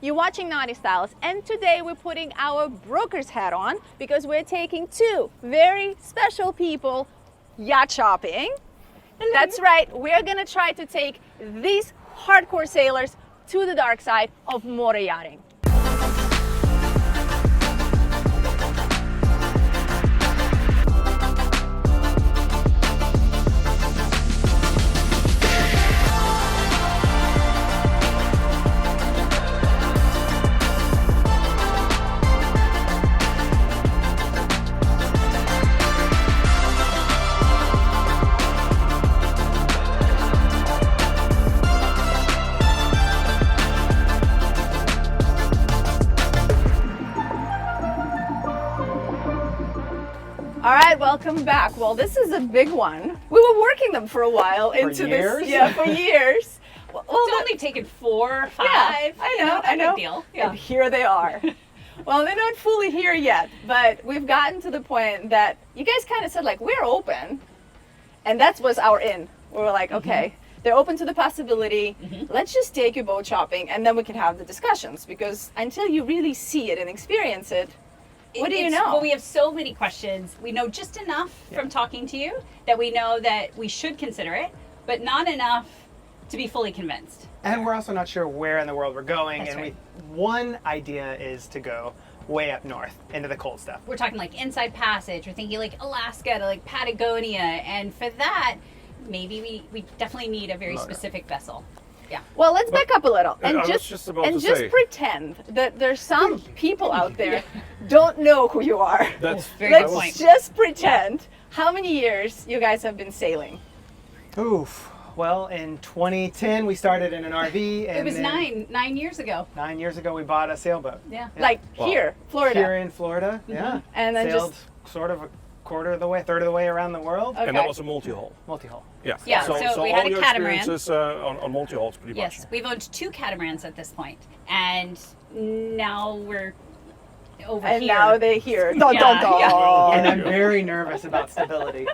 You're watching NautiStyles, and today we're putting our broker's hat on because we're taking two very special people yacht shopping. And that's right, we're gonna try to take these hardcore sailors to the dark side of motor yachting. All right, welcome back. Well, this is a big one. We were working them for a while into years? this. Yeah, for years. Well, It's only taken 4 or 5. Yeah, I know. Big deal. Yeah. And here they are. Well, they're not fully here yet, but we've gotten to the point that you guys kind of said, like, we're open. And that was our in. We were like, okay, they're open to the possibility. Let's just take you boat shopping, and then we can have the discussions. Because until you really see it and experience it, what do you know? Well, we have so many questions. We know just enough from talking to you that we know that we should consider it, but not enough to be fully convinced. And we're also not sure where in the world we're going. That's and right. One idea is to go way up north into the cold stuff. We're talking like Inside Passage. We're thinking like Alaska to like Patagonia. And for that, maybe we definitely need a very specific vessel. Yeah. Well, let's back up a little and I was just just about to say. pretend that there's some people out there don't know who you are. That's Very good Let's point. just pretend how many years you guys have been sailing. Oof. Well, in 2010, we started in an RV. And It was then 9 years ago. 9 years ago, we bought a sailboat. Yeah. Like here, Florida. Here in Florida, yeah. And then Sailed sort of a quarter of the way, third of the way around the world. Okay. And that was a multi-hull. Multi-hull. Yeah. Yeah, so we had all a your catamaran. experiences on multi-hulls pretty much. Yes, we've owned 2 catamarans at this point, and now we're over And here. now they're here. Dun, Yeah, dun, dun. yeah. And I'm very nervous about stability.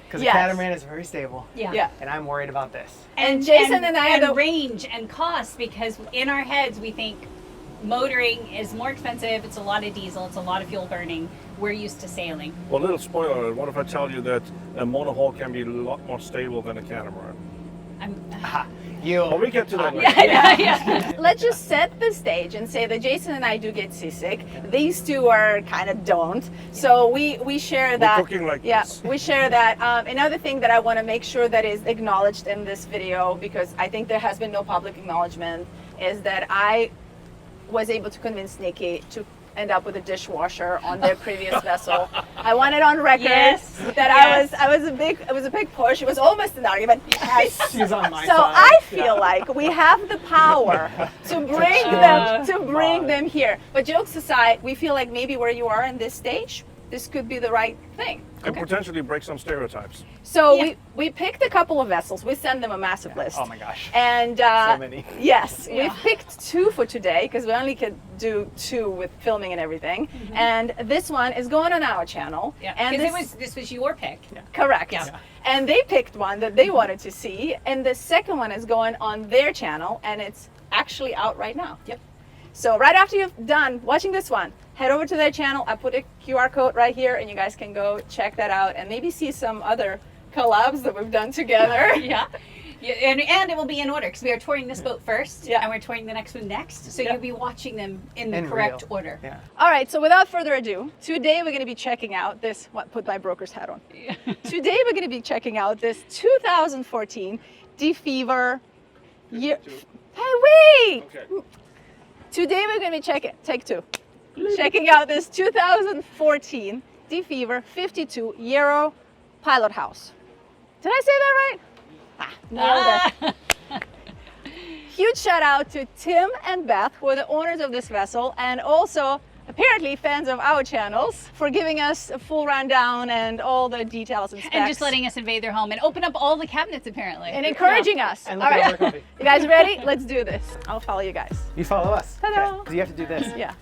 Because Yes. a catamaran is very stable. Yeah. And I'm worried about this. And Jason and I are the- range and cost, because in our heads we think motoring is more expensive. It's a lot of diesel. It's a lot of fuel burning. We're used to sailing. Well, little spoiler alert, what if I tell you that a monohull can be a lot more stable than a catamaran? You'll. Well, we get to that later. Yeah. Let's just set the stage and say that Jason and I do get seasick. These two are kind of don't. So we share that. cooking like yeah, this. we share that. Another thing that I want to make sure that is acknowledged in this video, because I think there has been no public acknowledgement, is that I was able to convince Nikki to end up with a dishwasher on their previous vessel. I want it on record Yes, that yes. it was a big push. It was almost an argument. Yes. She's on my So side. I feel like we have the power to bring them here. But jokes aside, we feel like maybe where you are in this stage, this could be the right thing. And potentially break some stereotypes. So Yeah. we picked a couple of vessels. We send them a massive list. Oh my gosh. And So many. yes, Yeah. we've picked 2 for today because we only could do 2 with filming and everything. And this one is going on our channel. Yeah. And Because this was your pick. correct. Yeah. And they picked one that they wanted to see, and the second one is going on their channel, and it's actually out right now. Yep. So right after you've done watching this one, head over to their channel. I put a QR code right here, and you guys can go check that out and maybe see some other collabs that we've done together. Yeah. Yeah, and it will be in order because we are touring this boat first, Yeah. and we're touring the next one next. So Yeah. you'll be watching them in the In correct real. order. Yeah. All right, so without further ado, today we're going to be checking out this, put my broker's hat on. Today we're going to be checking out this 2014 DeFever year. Hey, wait! Okay. Today we're going to be checking out this 2014 DeFever 52 Euro Pilothouse. Did I say that right? Nailed it. Huge shout out to Tim and Beth, who are the owners of this vessel, and also apparently fans of our channels, for giving us a full rundown and all the details and specs. And just letting us invade their home and open up all the cabinets, apparently. and encouraging us. And All look at all right, the coffee. you guys ready? Let's do this. I'll follow you guys. You follow us. Ta-da. Okay. 'Cause you have to do this. Yeah.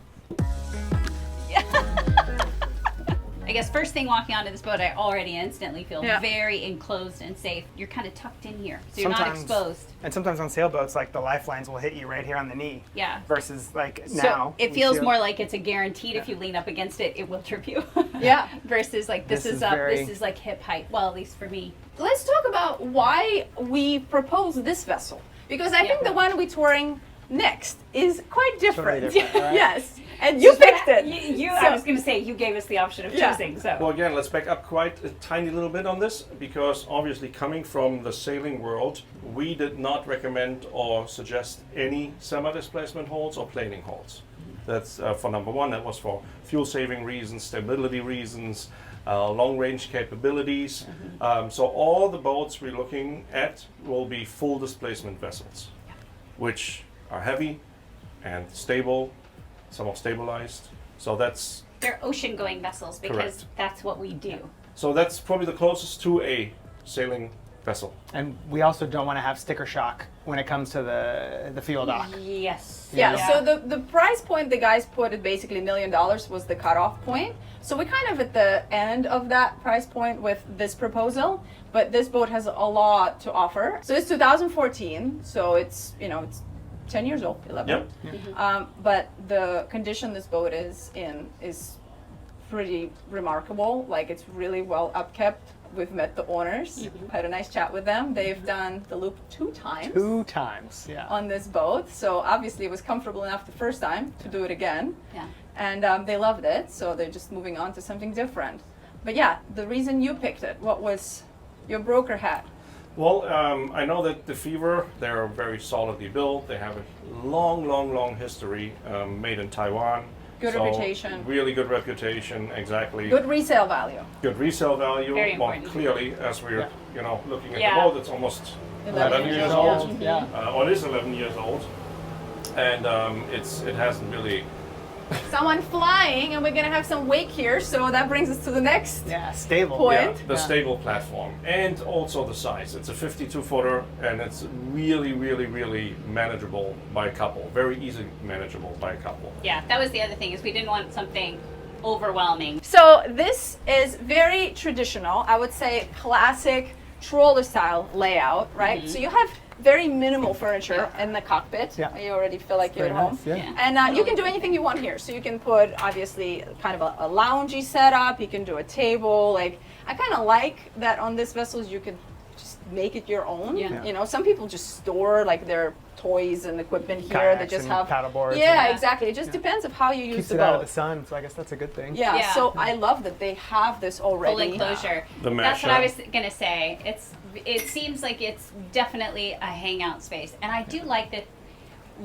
I guess first thing walking onto this boat, I already instantly feel Yeah. very enclosed and safe. You're kind of tucked in here, so you're not exposed. And sometimes on sailboats, like the lifelines will hit you right here on the knee. Yeah. Versus like So now. it we feels feel- more like it's a guaranteed if you lean up against it, it will trip you. Yeah. Versus like this is up, very- this is like hip height. Well, at least for me. Let's talk about why we proposed this vessel, because I think Yeah. the one we're touring next is quite different. Totally different, right? Yes, and you picked it. I was going to say, you gave us the option of Yeah. choosing, so. Well, again, let's back up quite a tiny little bit on this, because obviously coming from the sailing world, we did not recommend or suggest any semi-displacement hulls or planing hulls. That's for number one. That was for fuel-saving reasons, stability reasons, long-range capabilities. So all the boats we're looking at will be full displacement vessels, which are heavy and stable, somewhat stabilized. So that's They're ocean-going vessels because Correct. that's what we do. probably the closest to a sailing vessel. And we also don't want to have sticker shock when it comes to the fuel dock. Yes. Yeah, so the price point the guys put at basically $1 million was the cutoff point. So we're kind of at the end of that price point with this proposal, but this boat has a lot to offer. So it's 2014, so it's, it's 10 years old, 11. Yep. But the condition this boat is in is pretty remarkable. Like, it's really well upkept. We've met the owners, had a nice chat with them. They've done the loop 2 times. 2 times, yeah. On this boat, so obviously it was comfortable enough the first time to do it again. Yeah. And they loved it, so they're just moving on to something different. But yeah, the reason you picked it, what was your broker hat? Well, I know that DeFever, they're very solidly built. They have a long history, made in Taiwan. Good So, reputation. Really good reputation, exactly. Good resale value. Good resale value. Very well, important. clearly, as we're Yeah. looking at Yeah. the boat, it's almost 11 years old. Yeah. Or it is 11 years old, and it hasn't really. Someone flying, and we're gonna have some wake here, so that brings us to the next. Yeah, stable. Point. The stable platform, and also the size. It's a 52-footer, and it's really manageable by a couple. Very easy manageable by a couple. Yeah, that was the other thing, is we didn't want something overwhelming. So this is very traditional, I would say classic trawler style layout, right? So you have very minimal furniture in the cockpit. Yeah. You already feel like you're at Very home. nice, yeah. Yeah. And you can do anything you want here. So you can put obviously kind of a loungy setup. You can do a table. Like, I kind of like that on this vessels you can just make it your own. Yeah. You know, some people just store like their toys and equipment here. They Kayaks just and have paddle boards Yeah, and- exactly. It just depends of how you use Keeps the it out of boat. the sun, so I guess that's a good thing. Yeah, Yeah. so I love that they have this Full already. enclosure. The That's what mesh, I was gonna say. It seems like it's definitely a hangout space, and I do like that.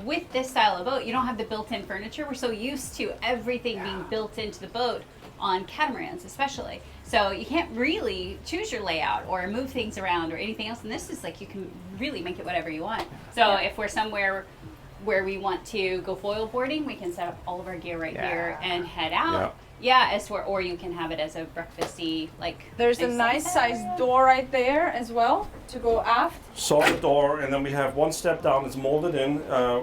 With this style of boat, you don't have the built-in furniture. We're so used to everything being built into the boat on catamarans, especially. So you can't really choose your layout or move things around or anything else. And this is like you can really make it whatever you want. So if we're somewhere where we want to go foil boarding, we can set up all of our gear right here and head out. Or you can have it as a breakfasty, like. There's a nice sunset sized area. door right there as well to go aft. Solid door, and then we have one step down that's molded in,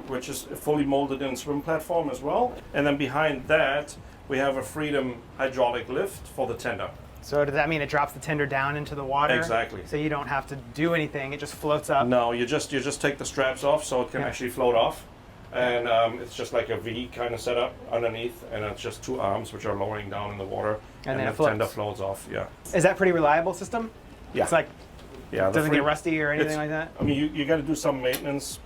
which is a fully molded in swim platform as well. And then behind that, we have a Freedom hydraulic lift for the tender. So does that mean it drops the tender down into the water? Exactly. So you don't have to do anything; it just floats up. No, you just take the straps off so it can actually float off. And it's just like a V kind of setup underneath, and it's just 2 arms which are lowering down in the water, And then the it floats. tender floats off. Yeah, Is that pretty reliable system? Yeah. It's like yeah. the doesn't free- get rusty or anything it's- like that. I mean, you got to do some maintenance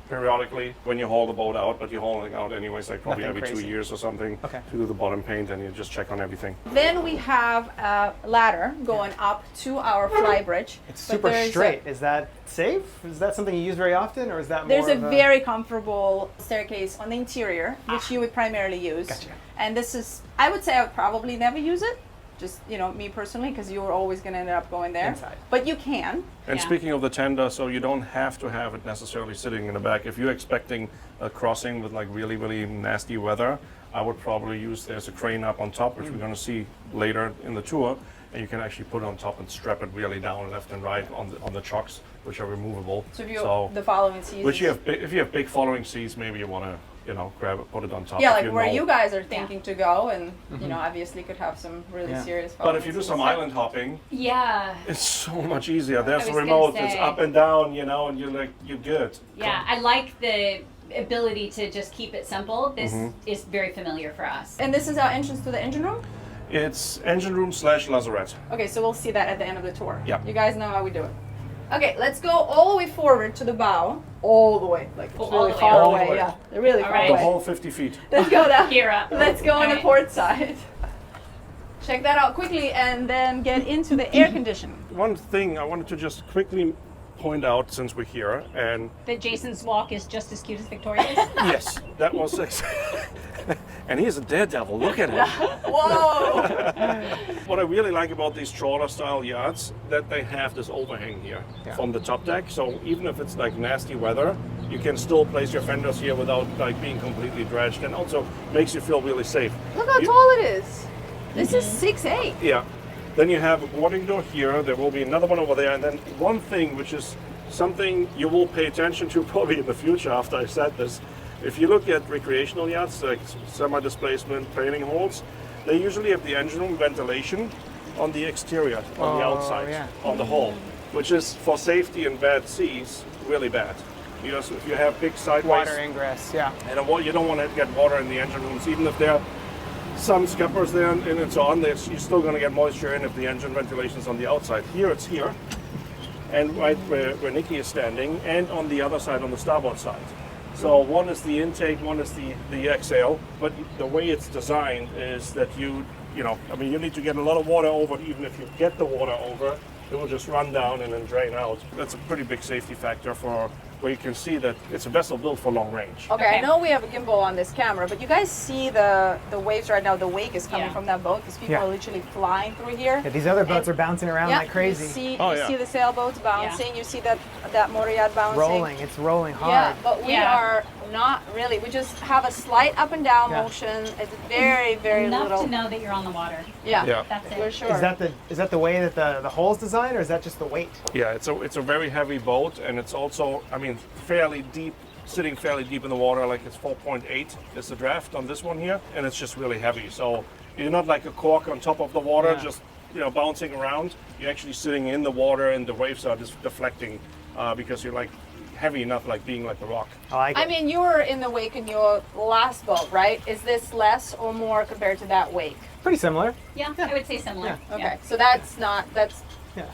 periodically when you haul the boat out, but you're hauling out anyways, like probably Nothing every 2 crazy. years or something Okay. to do the bottom paint, and you just check on everything. Then we have a ladder going up to our Flybridge. It's but super there's straight. Is that safe? Is that something you use very often, or is that more There's a of very comfortable staircase on the interior, which you would primarily use. Gotcha. And this is, I would say I would probably never use it. Just, me personally, because you're always going to end up going there. Inside. But you can. And Yeah. speaking of the tender, so you don't have to have it necessarily sitting in the back. If you're expecting a crossing with like really nasty weather, I would probably use, there's a crane up on top, which we're going to see later in the tour, and you can actually put it on top and strap it really down left and right on the chocks, which are removable. So if you the following season. Which if you have big following seats, maybe you want to grab it, put it on top. Yeah, if like where know. you guys are thinking to go, and obviously could have some really serious. But if you do moments. some island hopping, Yeah. it's so much easier. There's I a was remote. gonna It's say. up and down, and you're good. Yeah, I like the ability to just keep it simple. This is very familiar for us. And this is our entrance to the engine room. It's engine room / lazarette. Okay, so we'll see that at the end of the tour. Yeah. You guys know how we do it. Okay, let's go all the way forward to the bow. All the way, like it's all really the way. far All the away. way. Yeah, they're really All far right. The away. whole 50 feet. Let's go down. Gear up. Let's go on All the right. port side. Check that out quickly, and then get into the air conditioning. One thing I wanted to just quickly point out since we're here, and That Jason's walk is just as cute as Victoria's. yes, that was and he's a daredevil. Look at him. Whoa! What I really like about these trawler style yachts, that they have this overhang here from the top deck. So even if it's like nasty weather, you can still place your fenders here without like being completely dredged, and also makes you feel really safe. Look how tall it is. This is 6'8". Yeah. Then you have a boarding door here. There will be another one over there. And then one thing, which is something you will pay attention to probably in the future after I said this. If you look at recreational yachts, like semi-displacement training holds, they usually have the engine room ventilation on the exterior, on the outside, on the hull, which is for safety in bad seas, really bad. Because if you have big sideways... Water ingress, yeah. And you don't want to get water in the engine rooms, even if there are some scuppers there and so on. You're still going to get moisture in if the engine ventilation is on the outside. Here it's here, and right where Nikki is standing, and on the other side, on the starboard side. So one is the intake, one is the exhale. But the way it's designed is that you need to get a lot of water over. Even if you get the water over, it will just run down and then drain out. That's a pretty big safety factor for where you can see that it's a vessel built for long range. Okay, I know we have a gimbal on this camera, but you guys see the waves right now. The wake is coming from that boat. These people are literally flying through here. Yeah, these other boats are bouncing around like crazy. You see the sailboats bouncing. You see that motor yacht bouncing. It's rolling hard. Yeah, but we are not really. We just have a slight up and down motion. It's very, very Enough little. to know that you're on the water. Yeah, That's it. for sure. Is that the way that the hull's designed, or is that just the weight? Yeah, it's a very heavy boat, and it's also, fairly deep, sitting fairly deep in the water. Like it's 4.8 is the draft on this one here, and it's just really heavy. So you're not like a cork on top of the water, just bouncing around. You're actually sitting in the water, and the waves are just deflecting because you're like heavy enough, like being like a rock. I mean, you were in the wake in your last boat, right? Is this less or more compared to that wake? Pretty similar. Yeah, I would say similar. Okay, Yeah. so that's.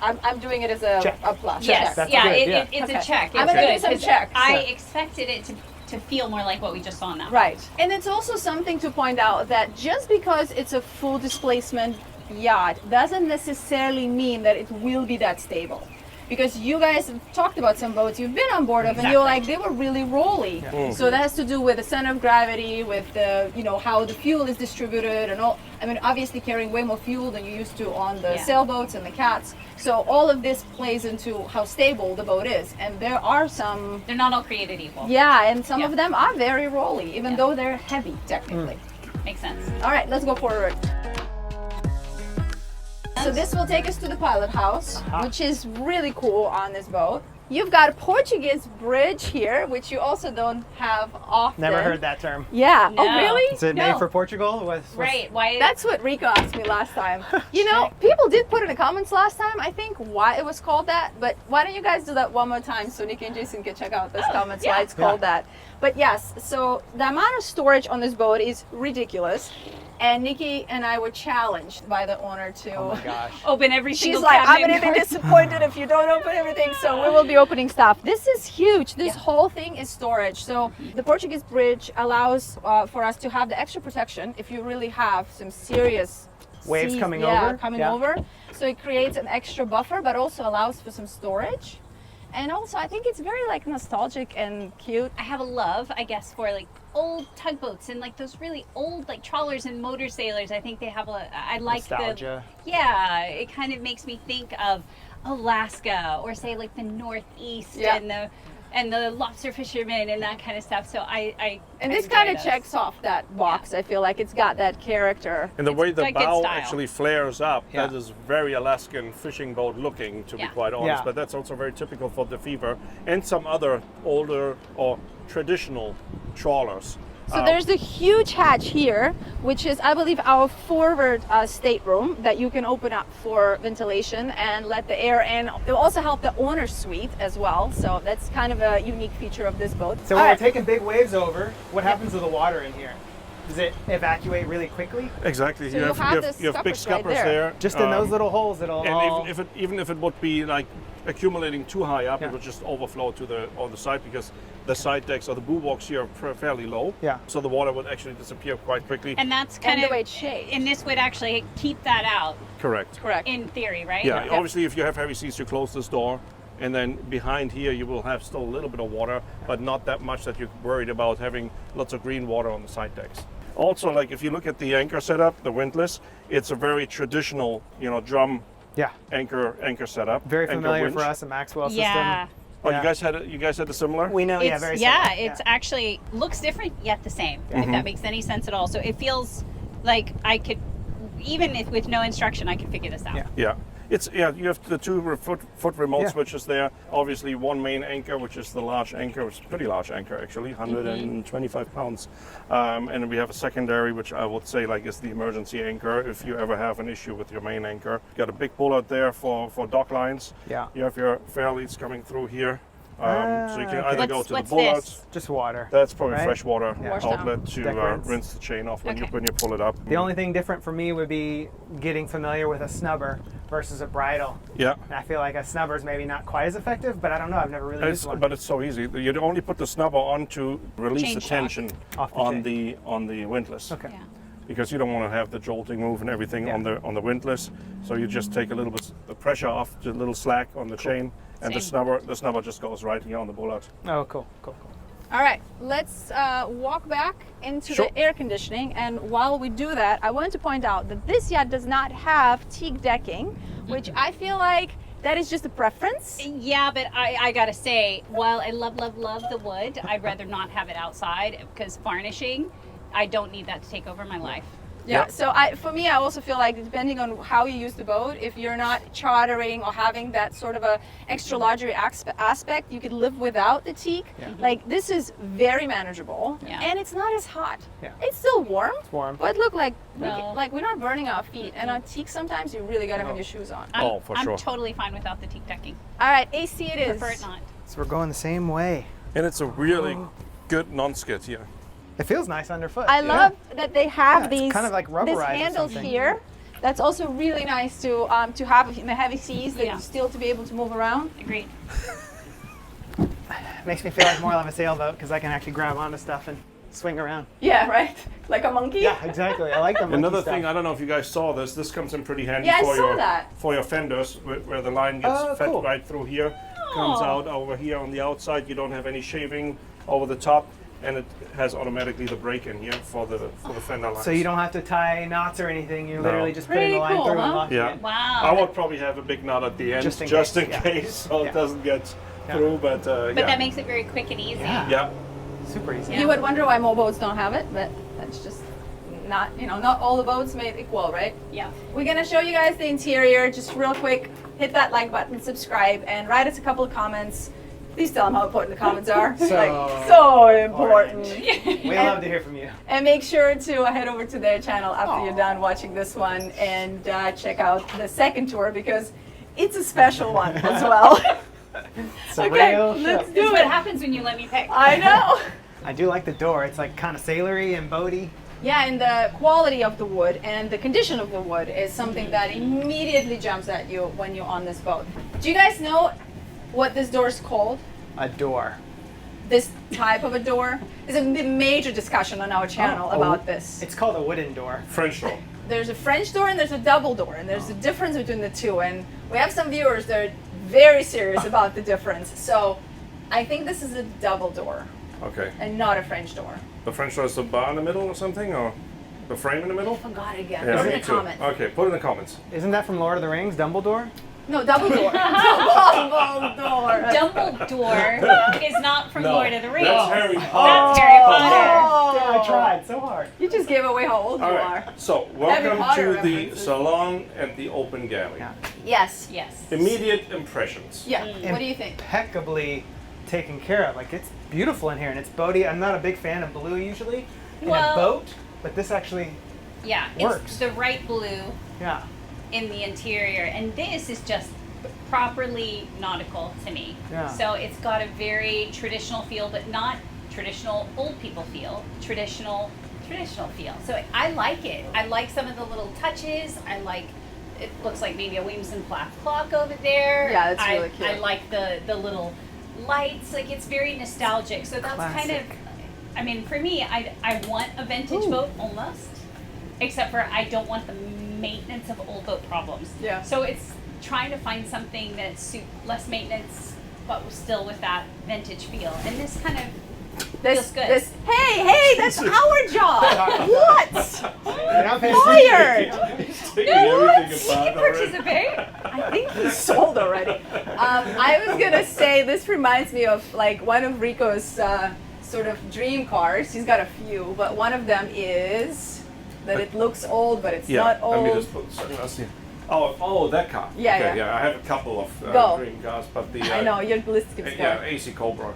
I'm doing it as a plus. Yes, That's yeah, good, it's Okay. a check. I'm It's gonna do good, some 'cause checks. I expected it to feel more like what we just saw now. Right. And it's also something to point out that just because it's a full displacement yacht doesn't necessarily mean that it will be that stable. Because you guys have talked about some boats you've been on board of, and you're like, they were really rolly. So that has to do with the center of gravity, with the, how the fuel is distributed and all. I mean, obviously carrying way more fuel than you used to on the sailboats and the cats. So all of this plays into how stable the boat is. And there are some... They're not all created equal. Yeah, and some of them are very rolly, even though they're heavy, technically. Makes sense. All right, let's go forward. So this will take us to the pilot house, which is really cool on this boat. You've got a Portuguese bridge here, which you also don't have often. Never heard that term. Yeah. No. Oh, really? Is it made for Portugal? Right. Why? That's what Rico asked me last time. People did put in the comments last time, I think, why it was called that. But why don't you guys do that one more time so Nikki and Jason can check out those comments why it's called that. But yes, so the amount of storage on this boat is ridiculous. And Nikki and I were challenged by the owner to open every single She's like, I'm cabinet. going to be disappointed if you don't open everything. So we will be opening stuff. This is huge. This whole thing is storage. So the Portuguese bridge allows for us to have the extra protection if you really have some serious waves seas, coming over. So it creates an extra buffer, but also allows for some storage. And also, I think it's very like nostalgic and cute. I have a love, I guess, for like old tugboats and like those really old like trawlers and motor sailors. I think they have I like nostalgia. It kind of makes me think of Alaska or say like the Northeast and the lobster fishermen and that kind of stuff. So and this kind of checks off that box. I feel like it's got that character. And the way the got good bow style. actually flares up, that is very Alaskan fishing boat looking, to be quite honest. But that's also very typical for DeFever and some other older or traditional trawlers. So there's a huge hatch here, which is, I believe, our forward stateroom that you can open up for ventilation and let the air in. It will also help the owner's suite as well. So that's kind of a unique feature of this boat. So All when right. we're taking big waves over, what happens to the water in here? Does it evacuate really quickly? Exactly. So you you have, have you the have, you have big scuppers right scuppers there. there. Just in those little holes, it'll all... And even if it would be like accumulating too high up, Yeah. it would just overflow to the on the side because the side decks or the boo walks here are fairly low. Yeah. So the water would actually disappear quite quickly. And that's And kind the of, way it's shaped. and this would actually keep that out Correct. Correct. in theory, right? Yeah. Obviously, if you have heavy seas, you close this door. And then behind here, you will have still a little bit of water, but not that much that you're worried about having lots of green water on the side decks. Also, like if you look at the anchor setup, the windlass, it's a very traditional, drum Yeah, anchor setup. very anchor familiar winch. for us, a Maxwell system. Yeah. Oh, Yeah. you guys had a similar? We know, yeah, very yeah, similar. it's actually looks different yet the same, if Mm-hmm. that makes any sense at all. So it feels like I could, even if with no instruction, I could figure this out. Yeah. Yeah. You have the two foot remote Yeah. switches there. Obviously, one main anchor, which is the large anchor, which is a pretty large anchor actually, 125 pounds. And then we have a secondary, which I would say like is the emergency anchor if you ever have an issue with your main anchor. Got a big bullet there for dock lines. Yeah. You have your fairleads coming through here. So you can okay. either go What's- to the what's bullets. this? Just water. That's probably Right? fresh water Yeah. Wash outlet to Deck rinse. rinse the chain off when Okay. you pull it up. The only thing different for me would be getting familiar with a snubber versus a bridle. Yeah. I feel like a snubber is maybe not quite as effective, but I don't know. I've never really used one. But it's so easy. You only put the snubber on to release Chain the shock. tension Off the on chain. the windlass. Okay. Yeah. Because you don't want to have the jolting move and everything Yeah. on the windlass. So you just take a little bit the pressure off, the little slack on the chain, and the Same. snubber just goes right here on the bullet. Oh, cool. All right, let's walk back into Sure. the air conditioning. And while we do that, I wanted to point out that this yacht does not have teak decking, which I feel like that is just a preference. Yeah, but I gotta say, while I love the wood, I'd rather not have it outside because varnishing, I don't need that to take over my life. Yeah. Yeah. So for me, I also feel like depending on how you use the boat, if you're not chartering or having that sort of a extra luxury aspect, you could live without the teak. Yeah. Like this is very manageable, Yeah. and it's not as hot. Yeah. It's still warm. It's warm. But look, like Well- like we're not burning our feet, and on teak sometimes you really gotta have No. your shoes on. I'm, For I'm sure. totally fine without the teak decking. All right, AC it is. Prefer it not. So we're going the same way. And it's a really good non-skid here. It feels nice underfoot. I love that they have Yeah, it's these kind of like this rubberized or handle something. here. That's also really nice to have in the heavy seas that Yeah. you still to be able to move around. Agreed. Makes me feel like more of a sailboat because I can actually grab onto stuff and swing around. Yeah, right. Like a monkey. Yeah, exactly. I like the monkey Another stuff. thing, I don't know if you guys saw this. This comes in pretty handy Yeah, I for saw your that. for your fenders, where the line gets Oh, fed cool. right through here, comes out over here on the outside. You don't have any shaving over the top, and it has automatically the brake in here for the fender lines. So you don't have to tie knots or anything. You're No. literally just putting Pretty the line cool, through huh? and locking Yeah. it. Wow. I would probably have a big knot at the end, Just in in case, case, yeah. so Yeah. it doesn't get Yeah. through. But But yeah, that makes it very quick and easy. Yeah. yeah. Super easy. You would wonder why more boats don't have it, but that's just not, not all the boats made equal, right? Yeah. We're gonna show you guys the interior just real quick. Hit that like button, subscribe, and write us a couple of comments. Please tell them how important the comments are. So important. We love to hear from you. And make sure to head over to their channel after you're done watching this one and check out the second tour because it's a special one as well. It's a Okay, real let's ship. This is do what it. happens when you let me pick. I know. I do like the door. It's like kind of sailory and boaty. Yeah, and the quality of the wood and the condition of the wood is something that immediately jumps at you when you're on this boat. Do you guys know what this door is called? A door. This type of a door? There's a major discussion on our channel Oh, about this. It's called a wooden door. French door. There's a French door and there's a double door, and there's a difference between the two. And we have some viewers that are very serious about the difference. So I think this is a double door Okay. and not a French door. The French door is the bar in the middle or something, or the frame in the middle? Forgot again. Yeah, Put it me in the too. comments. Okay, put it in the comments. Isn't that from Lord of the Rings, Dumbledore? No, double door. Double door. Dumbledore is not from No, Lord of the Rings. that's Harry Potter. That's Harry Potter. Oh. I tried so hard. You just gave away how old All you right. are. So Harry welcome Potter to the references. salon and the open galley. Yeah. Yes. Yes. Immediate impressions. Yeah. What do you think? Impeccably taken care of. Like, it's beautiful in here and it's boaty. I'm not a big fan of blue usually, in Well- a boat, but this actually, Yeah, Works. it's the right blue yeah. in the interior, and this is just properly nautical to me. Yeah. So it's got a very traditional feel, but not traditional old people feel. Traditional feel. So I like it. I like some of the little touches. I like. It looks like maybe a Williams and Plath clock over there. Yeah, that's really cute. I like the little lights. Like it's very nostalgic. So that's kind of. Classic. I mean, for me, I want a vintage boat almost, except for I don't want the maintenance of old boat problems. Yeah. So it's trying to find something that's less maintenance, but still with that vintage feel. And this kind of feels good. Hey, that's our job. What? You're not paying Fired. Taking everything apart You already. participate? I think he's sold already. I was gonna say this reminds me of like one of Rico's sort of dream cars. He's got a few, but one of them is that it looks old, but it's not Let me old. just put something else here. Oh, that car. Yeah, okay, yeah. I have a couple of Go. dream cars, but the I know your list keeps yeah, going. AC Cobra.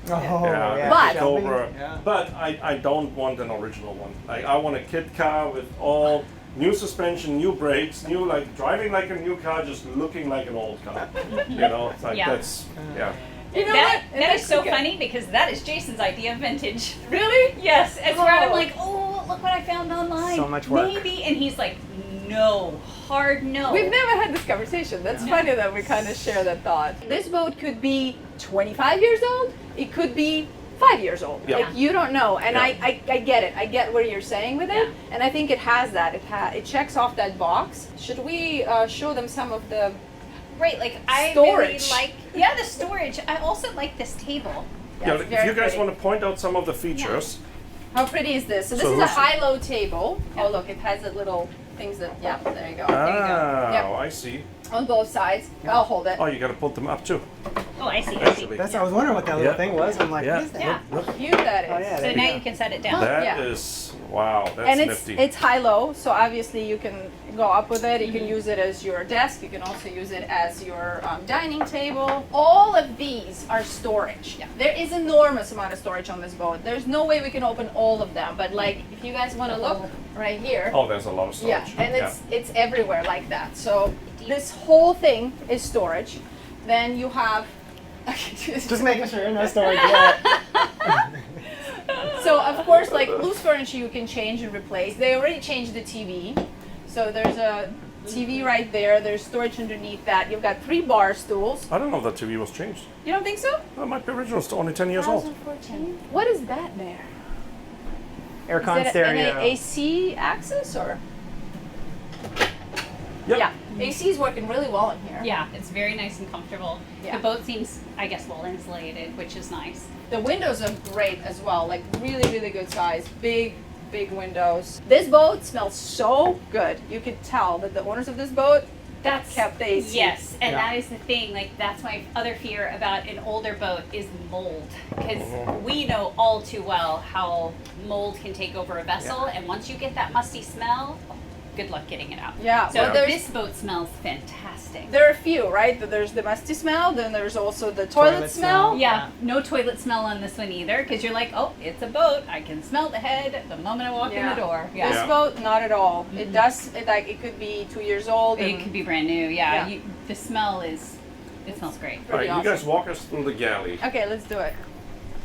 Oh, yeah. But- Cobra. Yeah. But I don't want an original one. Like I want a kit car with all new suspension, new brakes, new like driving like a new car, just looking like an old car. You know, it's like Yeah. that's yeah. You know That what? is so funny because that is Jason's idea of vintage. Really? Yes, it's where I'm Oh. like, oh, look what I found online. So much work. Maybe, and he's like, no, hard no. We've never had this conversation. That's funny that we kind of share that thought. This boat could be 25 years old. It could be 5 years old. Yeah. Like you don't know. And Yeah. I get it. I get what you're saying with it. Yeah. And I think it has that. It checks off that box. Should we show them some of the Right, like I Storage. really like, yeah, the storage. I also like this table. Yeah, it's if very you guys pretty. want to point out some of the features, How pretty is this? So this So is a who's- high-low table. Oh look, it has the little things that, yeah, there you go. oh, I see. On both sides. I'll hold it. Oh, you got to put them up too. Oh, I see. Actually, That's, I was wondering what that little Yeah. thing was. I'm like, Yeah. what is that? Yeah. Look, Cute that is. Oh, yeah, So there you now go. you can set it down. that Yeah. is wow. That's And it's nifty. high low, so obviously you can go up with it. You can use it as your desk. You can also use it as your dining table. All of these are storage. Yeah. There is enormous amount of storage on this boat. There's no way we can open all of them, but like if you guys want to look right here. Oh, there's a lot of Yeah, storage. and it's everywhere like that. So this whole thing is storage. Then you have. Just making sure, no storage yet. So of course, like loose furniture you can change and replace. They already changed the TV. So there's a TV right there. There's storage underneath that. You've got 3 bar stools. I don't know if that TV was changed. You don't think so? That might be original. It's only 10 years old. 2014. What is that there? Aircon Is it stereo. an AC axis or? Yep. Yeah, AC is working really well in here. Yeah, it's very nice and comfortable. Yeah. The boat seems, I guess, well insulated, which is nice. The windows are great as well. Like really, really good size. Big windows. This boat smells so good. You could tell that the owners of this boat kept the AC. Yes, and Yeah. that is the thing. Like that's my other fear about an older boat is mold, because we know all too well how mold can take over a vessel, and once you get that musty smell, good luck getting it out. Yeah, So well, there's- this boat smells fantastic. There are a few, right? There's the musty smell, then there's also the toilet smell. Yeah, no toilet smell on this one either, because you're like, oh, it's a boat. I can smell the head the moment I walk in the door. Yeah. This Yeah. boat, not at all. It does, it could be 2 years old. It and could be brand new. Yeah. Yeah. The smell is, it smells great. All right, pretty you guys awesome. walk us through the galley. Okay, let's do it.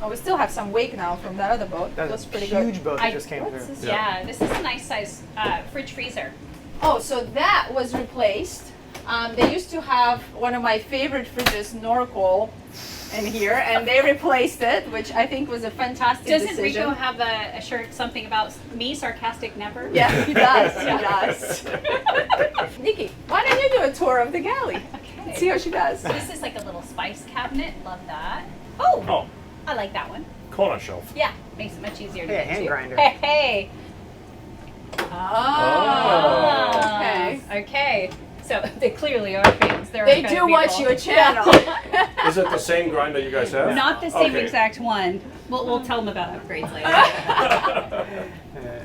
Oh, we still have some wake now from that other boat. That That's was a pretty huge good. boat that I- just came What's through. this? Yeah. Yeah, this is a nice size fridge freezer. Oh, so that was replaced. They used to have one of my favorite fridges, Norcoal, in here, and they replaced it, which I think was a fantastic Doesn't decision. Rico have a shirt something about me, sarcastic never? Yeah, he does. He Yeah. does. Nikki, why don't you do a tour of the galley? Okay. See how she does. So this is like a little spice cabinet. Love that. Oh, Oh, I like that one. corner shelf. Yeah, makes it much easier to Yeah, get hand to. grinder. Hey, hey. Oh, okay. Okay. So they clearly are fans. They're They our kind do of watch people. your channel. Is it the same grinder you guys have? Not the same Okay. exact one. We'll tell them about upgrades later.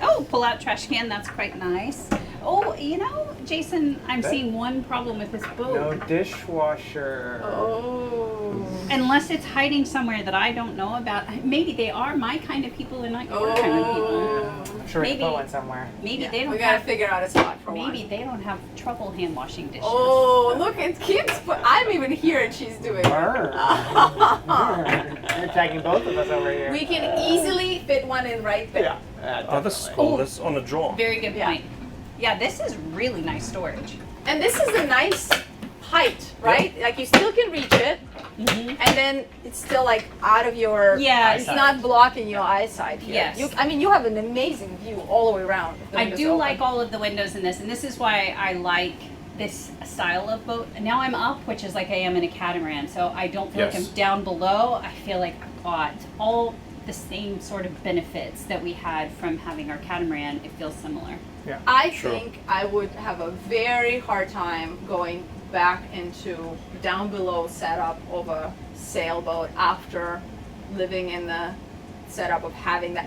Oh, pull out trash can. That's quite nice. Oh, you know, Jason, I'm That- seeing one problem with this boat. No dishwasher. Oh. unless it's hiding somewhere that I don't know about. Maybe they are my kind of people and not your kind of people. I'm sure we can Maybe- put one somewhere. Maybe they We don't gotta have. figure out a spot for one. Maybe they don't have trouble hand washing dishes. Oh, look, it keeps. I'm even here and she's doing it. You're tagging both of us over here. We can easily fit one in right there. Yeah. Oh, this is cool. This is on a drawer. Very good Yeah. point. Yeah, this is really nice storage. And this is a nice height, right? Like you still can reach it, and then it's still like out of your. Yeah, It's not blocking your eyesight here. Yes. You have an amazing view all the way around. if the I window's do open. like all of the windows in this, and this is why I like this style of boat. Now I'm up, which is like I am in a catamaran, so I don't feel like Yes. I'm down below. I feel like I've got all the same sort of benefits that we had from having our catamaran. It feels similar. I Sure. think I would have a very hard time going back into down below setup of a sailboat after living in the setup of having that.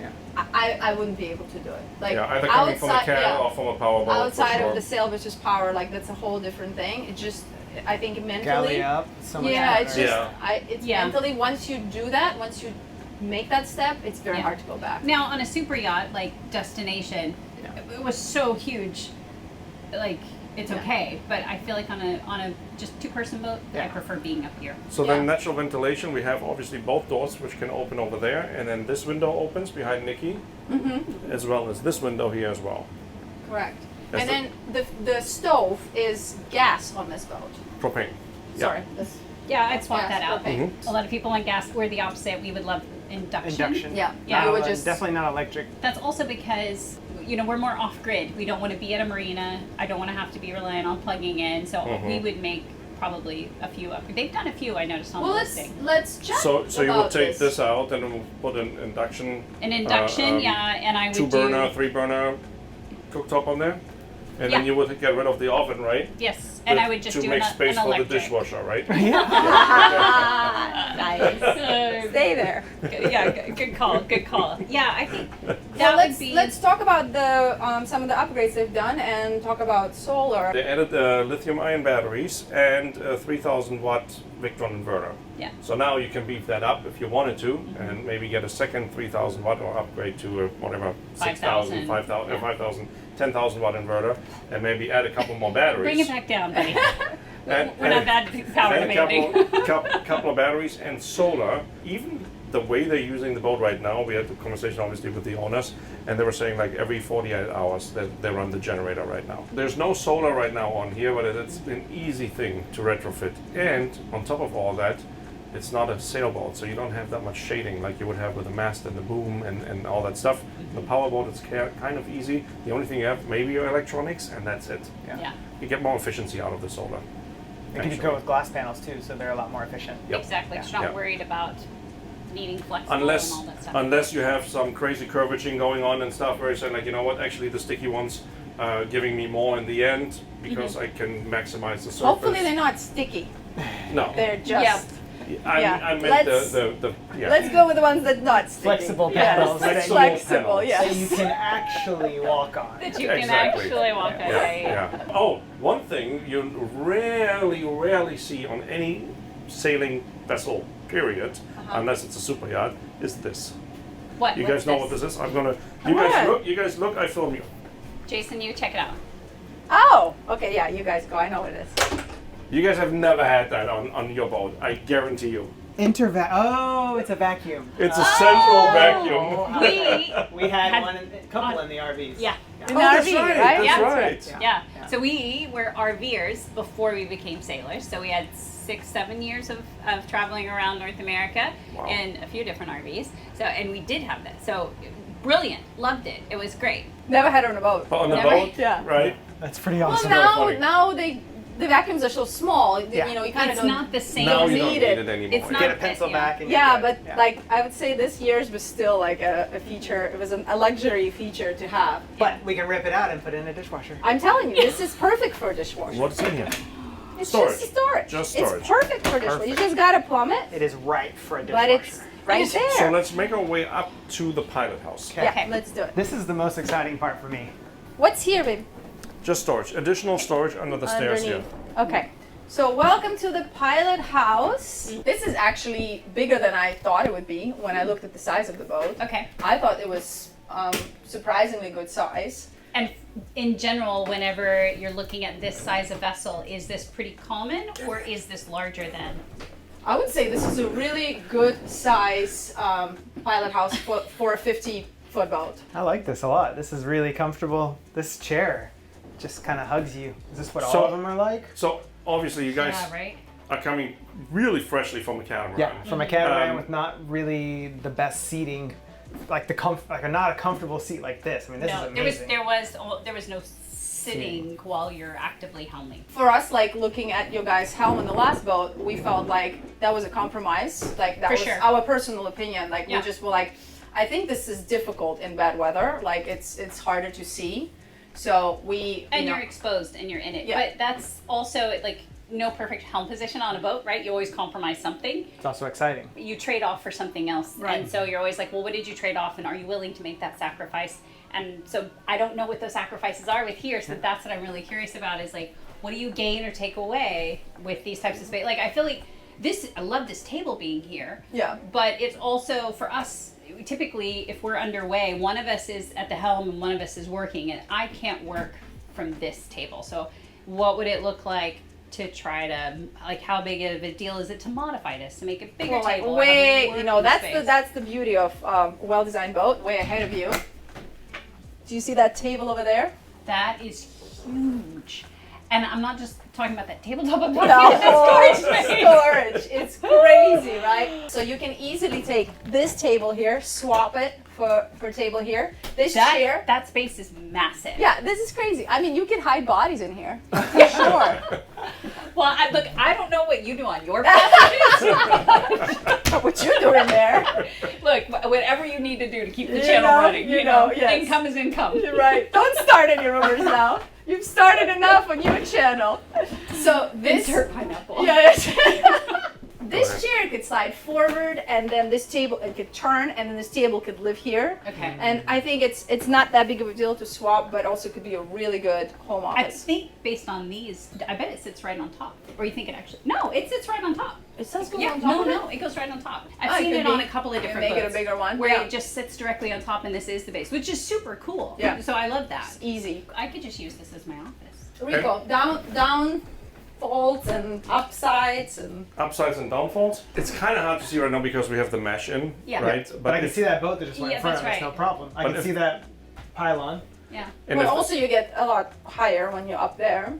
I wouldn't be able to do it. Like Yeah, either coming from a cat yeah, or from a powerboat. outside for sure. of the sail versus power, like that's a whole different thing. It just, I think mentally. Galley up. So much Yeah, it's better. just, it's Yeah. mentally, once you do that, once you make that step, it's very Yeah. hard to go back. Now on a super yacht like Destination, it was so huge, like it's Yeah. okay. But I feel like on a just 2-person boat, I Yeah. prefer being up here. So Yeah. then natural ventilation, we have obviously both doors which can open over there, and then this window opens behind Nikki, as well as this window here as well. Correct. That's And then the stove is gas on this boat. Propane. Yeah. Sorry. This, Yeah, I'd swap gas, that out. propane. A lot of people on gas, we're the opposite. We would love induction. Induction. Yeah. Yeah. You would No, just definitely not electric. That's also because, we're more off-grid. We don't want to be at a marina. I don't want to have to be relying on plugging in. So we would make probably a few up. They've done a few, I noticed on Well, the let's listing. chat So you would about take this out and then we'll put an induction. An induction, yeah, and I would 2-burner, do 3-burner cooktop on there, and Yeah. then you would get rid of the oven, right? yes, and I would just to do make an space for electric. the dishwasher, right? Ah, nice. Stay there. Yeah, good call, good call. Yeah, I think that Now would be. let's talk about the some of the upgrades they've done and talk about solar. They added lithium-ion batteries and a 3,000 watt Victron inverter. Yeah. So now you can beef that up if you wanted to, and maybe get a second 3,000 watt or upgrade to a whatever 6,000, 5,000, Yeah. 5,000, 10,000 watt inverter, and maybe add a couple more batteries. Bring it back down, buddy. And- We're not that power and a demanding. couple of batteries and solar. Even the way they're using the boat right now, we had the conversation obviously with the owners, and they were saying like every 48 hours they run the generator right now. There's no solar right now on here, but it's an easy thing to retrofit. And on top of all that, it's not a sailboat, so you don't have that much shading like you would have with a mast and the boom and all that stuff. The powerboat is kind of easy. The only thing you have maybe your electronics, and that's it. Yeah, You get more efficiency out of the solar. You can just go with glass panels too, so they're a lot more efficient. Yep. exactly. Just not Yeah. worried about needing flexible Unless, and all that stuff. unless you have some crazy curvature going on and stuff where you're saying like, you know what, actually the sticky ones giving me more in the end because I can maximize the surface. Hopefully they're not sticky. No, They're just. I meant let's- the yeah. Let's go with the ones that not sticky. Flexible Yes, panels that flexible, you- flexible. panels. Yes. That you can actually walk on. that you can Exactly. actually walk Yeah. away. Yeah. Oh, one thing you rarely see on any sailing vessel, period, unless it's a super yacht, is this. What? You what's guys know what this is? I'm gonna. You What? guys look. You guys look. I film you. Jason, you check it out. Oh, okay, yeah, you guys go. I know what it is. You guys have never had that on your boat. I guarantee you. Intervac. Oh, it's a vacuum. It's a central vacuum. We had Had- one, a couple in the RVs. Yeah. In Oh, the that's RV, right. right? That's Yeah. right. Yeah. Yeah. So we were RVers before we became sailors. So we had 6-7 years of traveling around North America Wow. in a few different RVs. So, and we did have that. So brilliant. Loved it. It was great. Never had it on a boat. But on the Never- boat, Yeah. right? That's pretty Well, awesome. funny. now the vacuums are so small. Yeah. You know, you kind of It's don't. not the same. Now don't you don't need need it. it anymore. It's not- Get a pencil Yeah. back and Yeah, you're but good. like I would say this year's was still like a feature. It was a luxury feature to have. But we can rip it out and put it in a dishwasher. I'm telling you, this is perfect for a dishwasher. What's in here? It's Storage. just storage. Just storage. It's perfect for dishwasher. You just gotta plumb it, It is right for a dishwasher. but it's right there. So let's make our way up to the pilot house. Okay. Yeah, Okay. let's do it. This is the most exciting part for me. What's here, babe? Just storage. Additional storage under the stairs here. Underneath. Okay. So welcome to the pilot house. This is actually bigger than I thought it would be when I looked at the size of the boat. Okay. I thought it was surprisingly good size. And in general, whenever you're looking at this size of vessel, is this pretty common or is this larger than? I would say this is a really good size pilot house for a 50-foot boat. I like this a lot. This is really comfortable. This chair just kind of hugs you. Is this what all of them are like? So obviously you guys Yeah, right? are coming really freshly from the catamaran. Yeah, from a catamaran Um, with not really the best seating, like not a comfortable seat like this. I mean, this is No, amazing. there was no sitting while you're actively helming. For us, like looking at your guys' helm in the last boat, we felt like that was a compromise. Like that For was sure. our personal opinion. Like Yeah. we just were like, I think this is difficult in bad weather. Like it's harder to see. So we And you know, you're exposed and you're in it. Yeah. But that's also like no perfect helm position on a boat, right? You always compromise something. It's also exciting. You trade off for something else. Right. And so you're always like, well, what did you trade off? And are you willing to make that sacrifice? And so I don't know what those sacrifices are with here. So that's what I'm really curious about is like, what do you gain or take away with these types of space? Like, I feel like I love this table being here. Yeah. But it's also for us, typically, if we're underway, one of us is at the helm and one of us is working, and I can't work from this table. So what would it look like to try to, like, how big of a deal is it to modify this, to make it bigger Well, like table? way, have you know, working that's space? that's the beauty of well-designed boat. Way ahead of you. Do you see that table over there? That is huge. And I'm not just talking about that tabletop, I'm talking No, about the storage space. storage. It's crazy, right? So you can easily take this table here, swap it for table here. This chair. That space is massive. Yeah, this is crazy. I mean, you can hide bodies in here, for sure. Well, I don't know what you do on your passages. What you doing there? Look, whatever you need to do to keep the You channel know, running. you know, yes. Income is income. You're right. Don't start any rumors now. You've started enough on your channel. So this Insert pineapple. Yes. This chair could slide forward, and then this table it could turn, and then this table could live here. Okay. And I think it's not that big of a deal to swap, but also could be a really good home I office. think based on these, I bet it sits right on top. Or you think it actually? No, it sits right on top. It says go Yeah, on top of no, it goes right on top. I've Oh, seen could it on be- a couple of you different make it a boats bigger one, where yeah. it just sits directly on top, and this is the base, which is super cool. Yeah. So I love that. It's easy. I could just use this as my office. Rico, down folds and upsides and Upsides and downfalls. It's kind of hard to see right now because we have the mesh in, Yeah. right? But I can if- see that boat that just went Yeah, in front that's of us, right. no problem. I But can if- see that pylon. Yeah. and but if- also you get a lot higher when you're up there.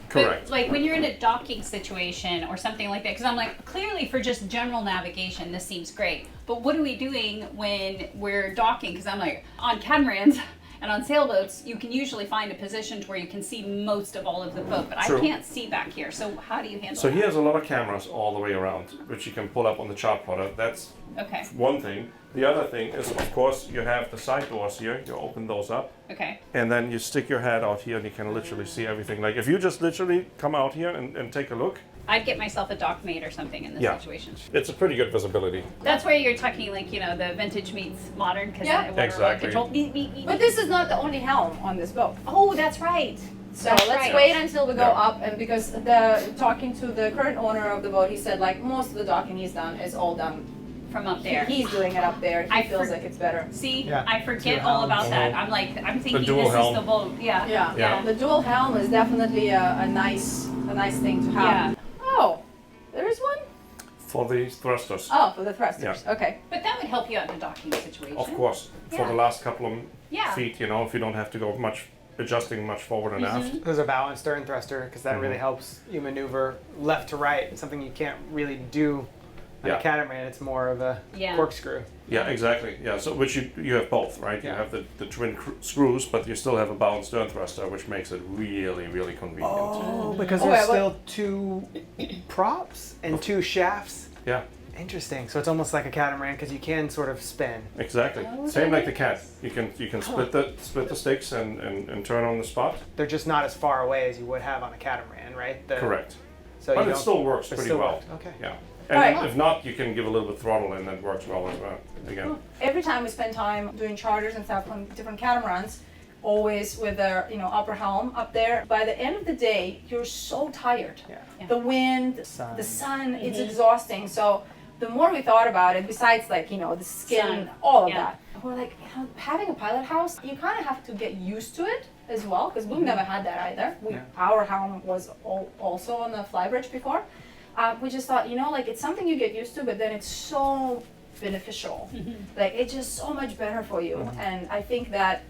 correct. But like when you're in a docking situation or something like that, because I'm like, clearly for just general navigation, this seems great. But what are we doing when we're docking? Because I'm like, on catamarans and on sailboats, you can usually find a position to where you can see most of all of the boat, but True. I can't see back here. So how do you handle So that? he has a lot of cameras all the way around, which you can pull up on the chart plotter. That's Okay. one thing. The other thing is, of course, you have the side doors here. You open those up, Okay. and then you stick your head out here, and you can literally see everything. Like if you just literally come out here and take a look, I'd get myself a dock mate or something in this Yeah. situation. it's a pretty good visibility. That's where you're talking like, you know, the vintage meets modern because Yeah. Exactly. control. Beep, beep, beep, But beep. this is not the only helm on this boat. Oh, that's right. So That's let's right. wait until we go Yeah. up, and because talking to the current owner of the boat, he said like most of the docking he's done is all done. From up there. He's doing it up there. He I feels for- like it's better. See, Yeah, I forget two all about helms. that. I'm like, I'm thinking dual this helm. is the boat. Yeah. Yeah. Yeah. The dual helm is definitely a nice thing to have. Yeah. Oh, there's one. For the thrusters, Oh, for the thrusters. Yeah. Okay. But that would help you out in a docking situation. of course, for Yeah. the last couple of Yeah. feet, you know, if you don't have to go adjusting much forward and aft. There's a bow and stern thruster because that really Mhm. helps you maneuver left to right. Something you can't really do on Yeah. a catamaran. It's more of a Yeah. corkscrew. Yeah, exactly. Yeah, so which you have both, right? You Yeah. have the twin screws, but you still have a bow and stern thruster, which makes it really, really convenient. Oh, because Oh, there's wait, still two props and two shafts. Yeah, Interesting. So it's almost like a catamaran because you can sort of spin. exactly. Oh, Same that like the is- cat. You can split the sticks and turn on the spot. They're just not as far away as you would have on a catamaran, right? Correct. So But you it don't- still works it pretty still well. works. Okay. Yeah. And Right. if not, you can give a little bit throttle and it works well as well. Again. Every time we spend time doing charters and stuff on different catamarans, always with their, upper helm up there. By the end of the day, you're so tired. Yeah. The wind, Sun. the sun, it's exhausting. So the more we thought about it, besides like, the skin, Sun. all of Yeah. that, we're like, having a pilot house, you kind of have to get used to it as well, because we've never had that either. Our helm was also on the Flybridge before. We just thought, like it's something you get used to, but then it's so beneficial. Like it's just so much better for you. And I think that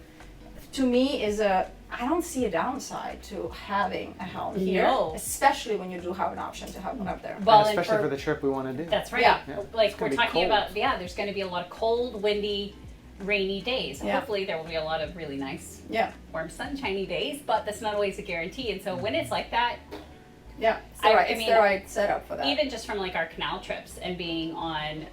to me I don't see a downside to having a helm here, No. especially when you do have an option to have one up there. Well, And and especially for the trip we want to do. That's right. Yeah. Like It's we're gonna be talking cold. about, there's going to be a lot of cold, windy, rainy days. Yeah. Hopefully there will be a lot of really nice, Yeah, warm, sunshiny days, but that's not always a guarantee. And so when it's like that, yeah, it's I it's mean, the right setup for that. even just from like our canal trips and being on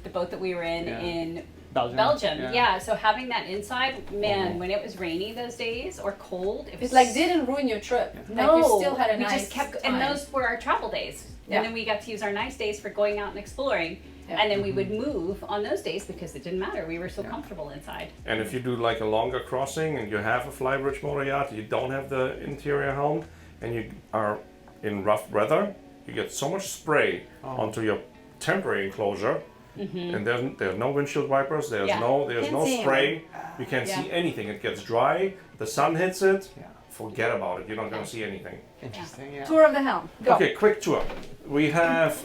the boat that we were in Yeah. Belgium, Yeah. yeah. So having that inside, man, when it was rainy those days or cold, it was It like didn't ruin your trip. No, Like you still had a we nice just kept, time. and those were our travel days. Yeah. And then we got to use our nice days for going out and exploring. Yeah. And then we would move on those days because it didn't matter. We were so comfortable inside. And if you do like a longer crossing and you have a Flybridge motor yacht, you don't have the interior helm, and you are in rough weather, you get so much spray onto your temporary enclosure, and there's no windshield wipers, there's Yeah. no Can't see spray, you can't Yeah. see anything. It gets dry, the sun hits it, Yeah. forget about it. You're not going to see anything. Interesting, yeah. Tour of the helm. Go. Okay, quick tour. We have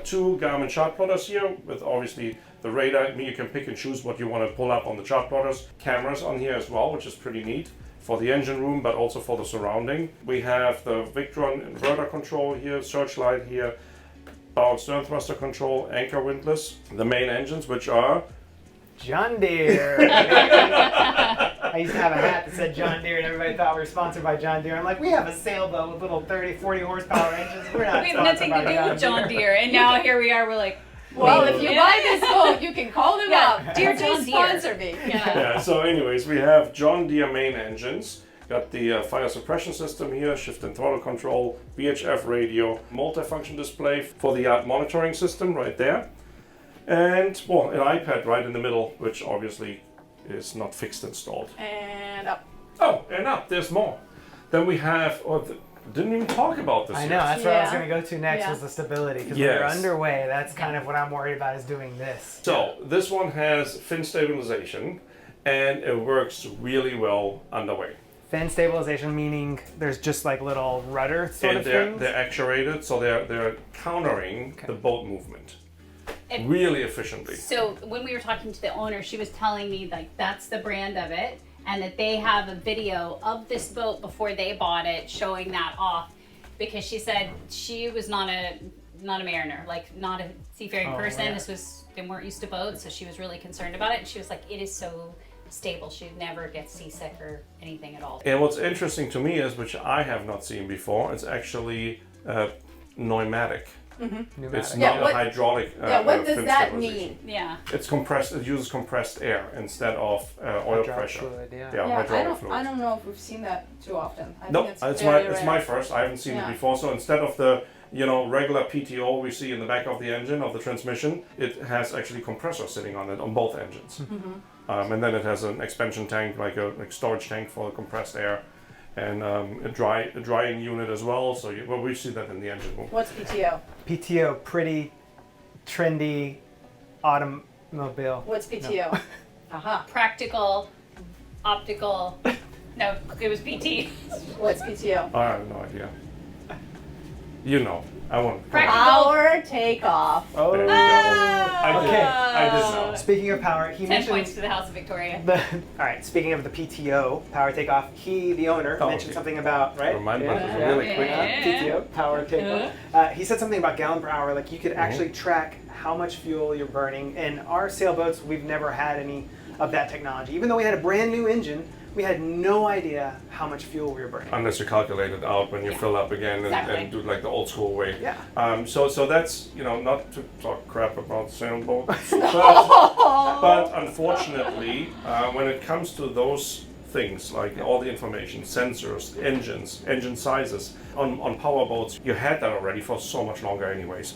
two Garmin chart plotters here with obviously the radar. I mean, you can pick and choose what you want to pull up on the chart plotters. Cameras on here as well, which is pretty neat for the engine room, but also for the surrounding. We have the Victron inverter control here, searchlight here, bow and stern thruster control, anchor windlass, the main engines, which are John Deere. I used to have a hat that said John Deere, and everybody thought we were sponsored by John Deere. I'm like, we have a sailboat with little 30, 40 horsepower engines. We're not We have sponsored nothing by to do with John Deere. And now here we are, we're like, Well, wait, if you yeah. buy this boat, you can call them Yeah, up. dear Please John Deere. sponsor me. yeah. So, anyways, we have John Deere main engines. Got the fire suppression system here, shift and throttle control, VHF radio, multifunction display for the yacht monitoring system right there, and well, an iPad right in the middle, which obviously is not fixed installed. And up. Oh, and up, there's more. Then we have, didn't even talk about this I yet. know, that's what I was Yeah. going to go to next Yeah. was the stability. Because when you're Yes. underway, that's kind of what I'm worried about is doing this. So this one has fin stabilization, and it works really well underway. Fin stabilization meaning there's just like little rudder sort And of they're things. actuated, so they're countering the boat movement It- really efficiently. So when we were talking to the owner, she was telling me like that's the brand of it, and that they have a video of this boat before they bought it, showing that off, because she said she was not a mariner, like not a seafaring Oh, person. yeah. They weren't used to boats, so she was really concerned about it. And she was like, it is so stable. She never gets seasick or anything at all. And what's interesting to me is, which I have not seen before, it's actually pneumatic. Pneumatic. It's Yeah, not what- a hydraulic. Yeah, what does fin that stabilization. mean? Yeah. It's compressed. It uses compressed air instead of oil Hydraulic pressure. fluid, yeah. Yeah, hydraulic fluid. I don't know if we've seen that too often. I No, think it's very it's rare. my first. I haven't seen Yeah. it before. So instead of the regular PTO we see in the back of the engine of the transmission, it has actually compressor sitting on it on both engines, and then it has an expansion tank, like a storage tank for the compressed air, and a drying unit as well. So we see that in the engine room. What's PTO? PTO, pretty trendy automobile. What's PTO? Aha. Practical, optical. No, it was PT. What's PTO? I have no idea. You know, I won't. Practical. Power takeoff. Oh, There you go. I did. Okay. I did know. Speaking of power, he 10 mentioned points to the House of Victoria. the. All right. Speaking of the PTO, power takeoff, the owner, Oh, mentioned okay. something about right. Remind me Yeah, really yeah, quick. yeah. PTO, power takeoff. He said something about gallon per hour. Like you could actually track how much fuel you're burning. In our sailboats, we've never had any of that technology. Even though we had a brand new engine, we had no idea how much fuel we were burning. Unless you calculate it out when you fill up again and, Exactly. and do it like the old school way. Yeah. So that's, not to talk crap about sailboats, but unfortunately, when it comes to those things, like all the information, sensors, engines, engine sizes. On power boats, you had that already for so much longer anyways.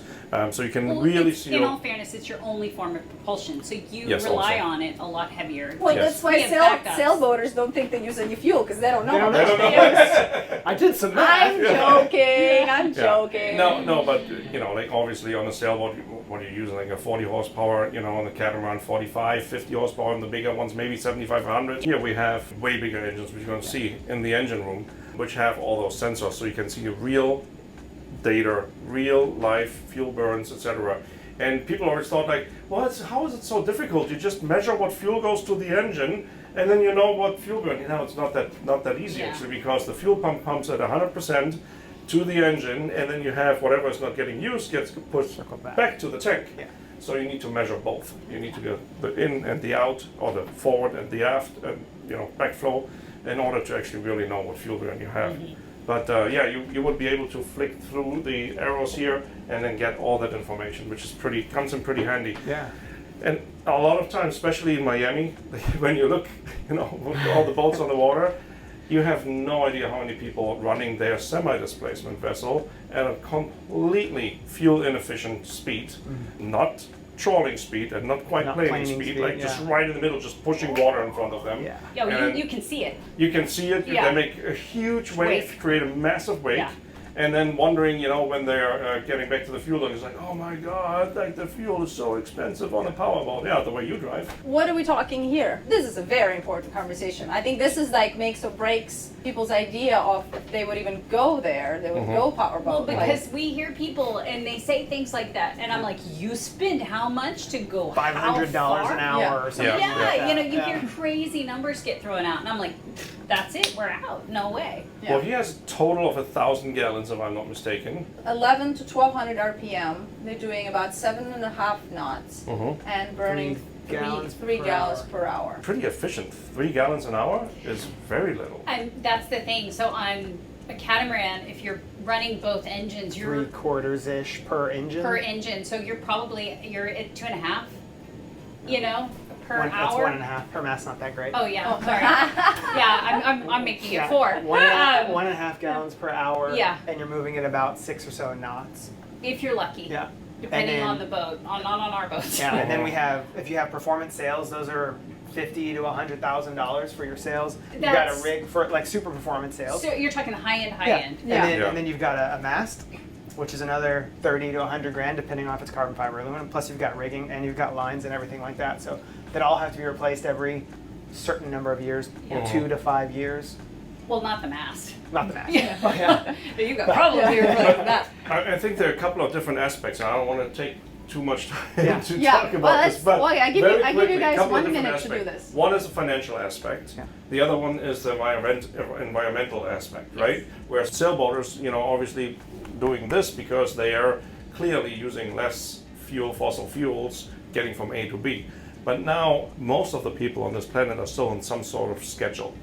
So you can really see... In all fairness, it's your only form of propulsion, so you Yes, rely also. on it a lot heavier. Well, Yes. that's why We have backups. sailboaters don't think they use any fuel because they don't know. They don't how much know. they use. I did some math. I'm joking. I'm Yeah. joking. No, but you know, like obviously on a sailboat, what are you using? Like a 40 horsepower, you know, on the catamaran 45, 50 horsepower, and the bigger ones maybe 75, 100. Here we have way bigger engines, which you're going to see in the engine room, which have all those sensors, so you can see real data, real life fuel burns, etc. And people always thought like, well, how is it so difficult? You just measure what fuel goes to the engine, and then you know what fuel burn. You know, it's not that easy Yeah. actually, because the fuel pump pumps at 100% to the engine, and then you have whatever is not getting used gets pushed back to the tank. Yeah. So you need to measure both. You need to get the in and the out, or the forward and the aft, and backflow, in order to actually really know what fuel burn you have. But yeah, you would be able to flick through the arrows here and then get all that information, which is comes in pretty handy. Yeah. And a lot of times, especially in Miami, when you look, with all the boats on the water, you have no idea how many people running their semi-displacement vessel at a completely fuel inefficient speed, not trawling speed and not quite Not planing planing speed, speed, like just yeah. right in the middle, just pushing water in front of them. Yeah. Yo, And you can see it. You can see it, Yeah. they make a huge wave, Wake. create a massive wake, Yeah. and then wondering, when they're getting back to the fuel, it's like, oh my god, like the fuel is so expensive on a powerboat. Yeah, the way you drive. What are we talking here? This is a very important conversation. I think this is like makes or breaks people's idea of if they would even go there. They would go powerboat. Well, because we hear people and they say things like that, and I'm like, you spend how much to go $500 an hour Yeah. or something. Yeah. Yeah, like that. you hear crazy numbers get thrown out, and I'm like, that's it, we're out, no way. Yeah. Well, he has a total of 1,000 gallons, if I'm not mistaken. 11 to 1200 RPM. They're doing about 7.5 knots and burning 3 gallons per hour. Pretty efficient. 3 gallons an hour is very little. And that's the thing. So on a catamaran, if you're running both engines, you're 3/4-ish per engine. per engine, so you're at 2.5, per That's hour. 1.5 per mast. Not that great. Oh yeah, sorry. Yeah, I'm making it 4. 1.5 gallons per hour. Yeah. And you're moving at about 6 or so knots. If you're lucky. Yeah. Depending And then- on the boat, not on our boats. Yeah, and then if you have performance sails, those are $50,000 to $100,000 for your sails. You've got a That's- rig for like super performance sails. So you're talking high end. Yeah. And Yeah. then Yeah. and then you've got a mast, which is another 30 to 100 grand, depending on if it's carbon fiber or aluminum. Plus you've got rigging and you've got lines and everything like that. So that all have to be replaced every certain number of years, 2 to 5 years. Well, not the mast. Not the mast. Yeah. Oh, yeah. You got probably replaced that. I think there are a couple of different aspects, and I don't want to take too much time Yeah. to Yeah, talk well, about let's- this. But well, I give you- very I give you quickly, guys couple of 1 different minute to do aspects. this. One is the financial aspect. Yeah. The other one is the environmental aspect, right? Where sailboaters, obviously doing this because they are clearly using less fossil fuels, getting from A to B. But now most of the people on this planet are still on some sort of schedule.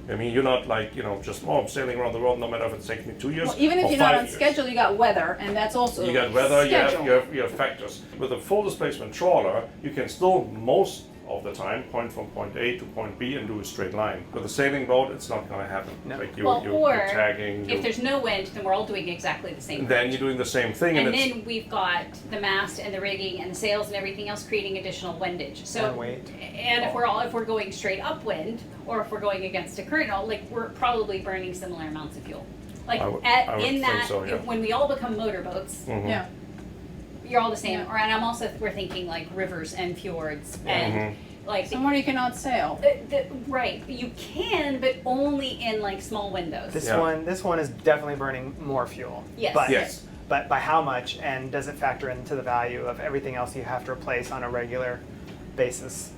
I mean, you're not like, just, I'm sailing around the world, no matter if it takes me 2 years Well, even if or you're not 5 on years. schedule, you got weather, and that's also You got weather, schedule. you have factors. With a full displacement trawler, you can still most of the time point from point A to point B and do a straight line. With a sailing boat, it's not going to happen. No. Like Well, you're or tagging. if there's no wind, then we're all doing exactly the same. Then you're doing the same thing, And it's then we've got the mast and the rigging and the sails and everything else creating additional windage. So, And weight. and if we're going straight upwind or if we're going against a current, we're probably burning similar amounts of fuel. Like I would in think that, so, yeah. when we all become motorboats, Yeah. you're all the same. Yeah. And we're thinking like rivers and fjords and like Somewhere you cannot sail. right. You can, but only in like small windows. This Yeah. one is definitely burning more fuel. Yes. But, Yes. But by how much, and does it factor into the value of everything else you have to replace on a regular basis?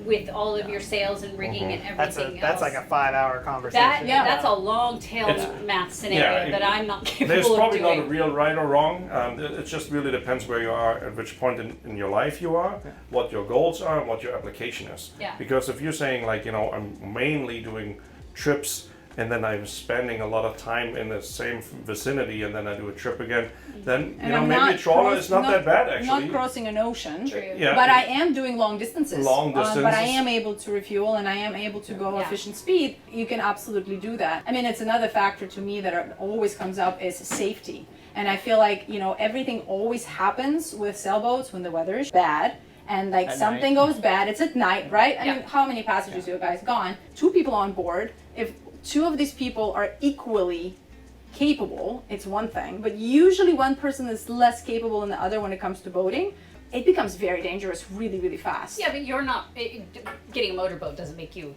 With all of your sails and rigging and everything That's else. like a 5-hour conversation. That's a long tail It's- math scenario yeah, that I'm not capable There's of probably not a doing. real right or wrong. It just really depends where you are, at which point in your life you are, what your goals are, and what your application is. Yeah. Because if you're saying like, I'm mainly doing trips and then I'm spending a lot of time in the same vicinity, and then I do a trip again, then And I'm maybe not a trawler cross- is not that bad actually. Not crossing an ocean, Yeah. but I am doing long distances. Long But I distances. am able to refuel and I am able to go Yeah. efficient speed. You can absolutely do that. I mean, it's another factor to me that always comes up is safety. And I feel like, you know, everything always happens with sailboats when the weather is bad. And like At something night. goes bad, it's at night, right? I Yeah. mean, how many passengers you guys gone? 2 people on board. If 2 of these people are equally capable, it's one thing. But usually one person is less capable than the other when it comes to boating. It becomes very dangerous really, really fast. Yeah, but you're not getting a motorboat doesn't make you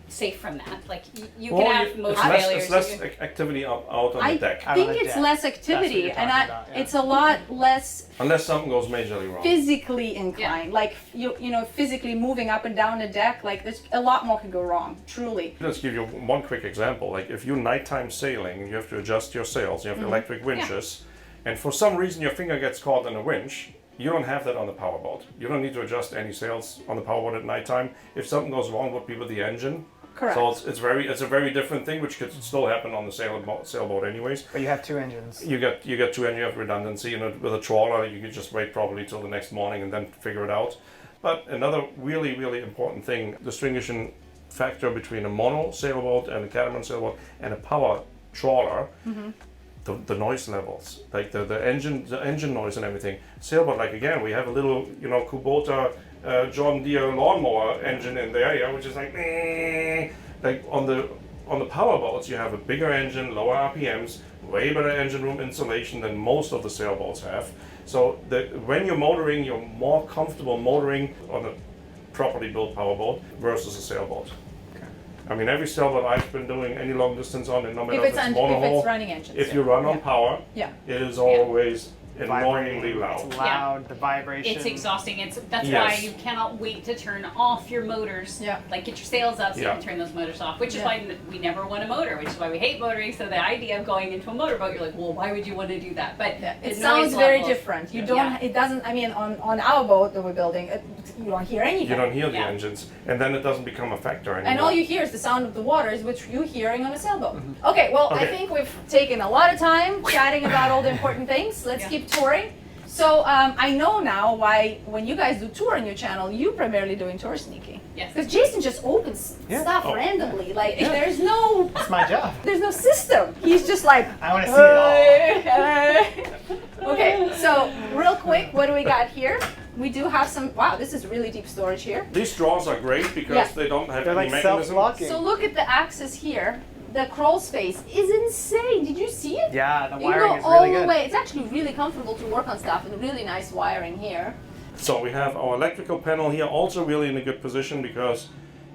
safe from that. Like you Well, can have motor it's less, failures. it's less activity out on the I deck. Out on think the it's deck. less That's what activity, you're and talking about, yeah. it's a lot less Unless something goes majorly wrong. physically inclined. Like you know, physically moving up and down the deck. Like there's a lot more can go wrong. Truly. Let's give you one quick example. Like if you're nighttime sailing, you have to adjust your sails. You have electric winches, and for some reason your finger gets caught in a winch. You don't have that on the powerboat. You don't need to adjust any sails on the powerboat at nighttime. If something goes wrong, would be with the engine. Correct. So it's a very different thing, which could still happen on the sailboat anyways. But you have 2 engines. You get 2 engines, you have redundancy. With a trawler, you can just wait probably till the next morning and then figure it out. But another really important thing, distinguishing factor between a mono sailboat and a catamaran sailboat and a power trawler, the noise levels, like the engine noise and everything. Sailboat, like again, we have a little Kubota John Deere lawnmower engine in there, yeah, which is like meh. Like on the powerboats, you have a bigger engine, lower RPMs, way better engine room insulation than most of the sailboats have. So when you're motoring, you're more comfortable motoring on a properly built powerboat versus a sailboat. I mean, every sailboat I've been doing any long distance on, and no matter If it's monohull, running engines. if you run on Yeah. power, Yeah. it is always annoyingly loud. It's loud, the vibration. It's exhausting. That's Yes. why you cannot wait to turn off your motors. Yeah. Like get your sails up so Yeah. you can turn those motors off. Which is Yeah. why we never want a motor. Which is why we hate motoring. So the idea of going into a motorboat, you're like, well, why would you want to do that? But Yeah, the it sounds noise very level- different. You Yeah. don't. Yeah. It doesn't. I mean, on our boat that we're building, you don't hear anything. You don't hear the Yeah. engines, and then it doesn't become a factor anymore. And all you hear is the sound of the waters, which you're hearing on a sailboat. Okay, well, I Okay. think we've taken a lot of time chatting about all the important things. Let's Yeah. keep touring. So I know now why when you guys do tour on your channel, you primarily doing tour sneaking. Yes. Because Jason just opens Yeah. stuff Oh. randomly. Like Yeah. there's no It's my job. there's no system. He's just like I want to see it all. Okay, so real quick, what do we got here? We do have some. Wow, this is really deep storage here. These drawers are great because Yeah. they don't have They're any like mechanism. self-locking. So look at the axis here. The crawl space is insane. Did you see it? Yeah, the You wiring go is all really the good. way. It's actually really comfortable to work on stuff and really nice wiring here. So we have our electrical panel here, also really in a good position because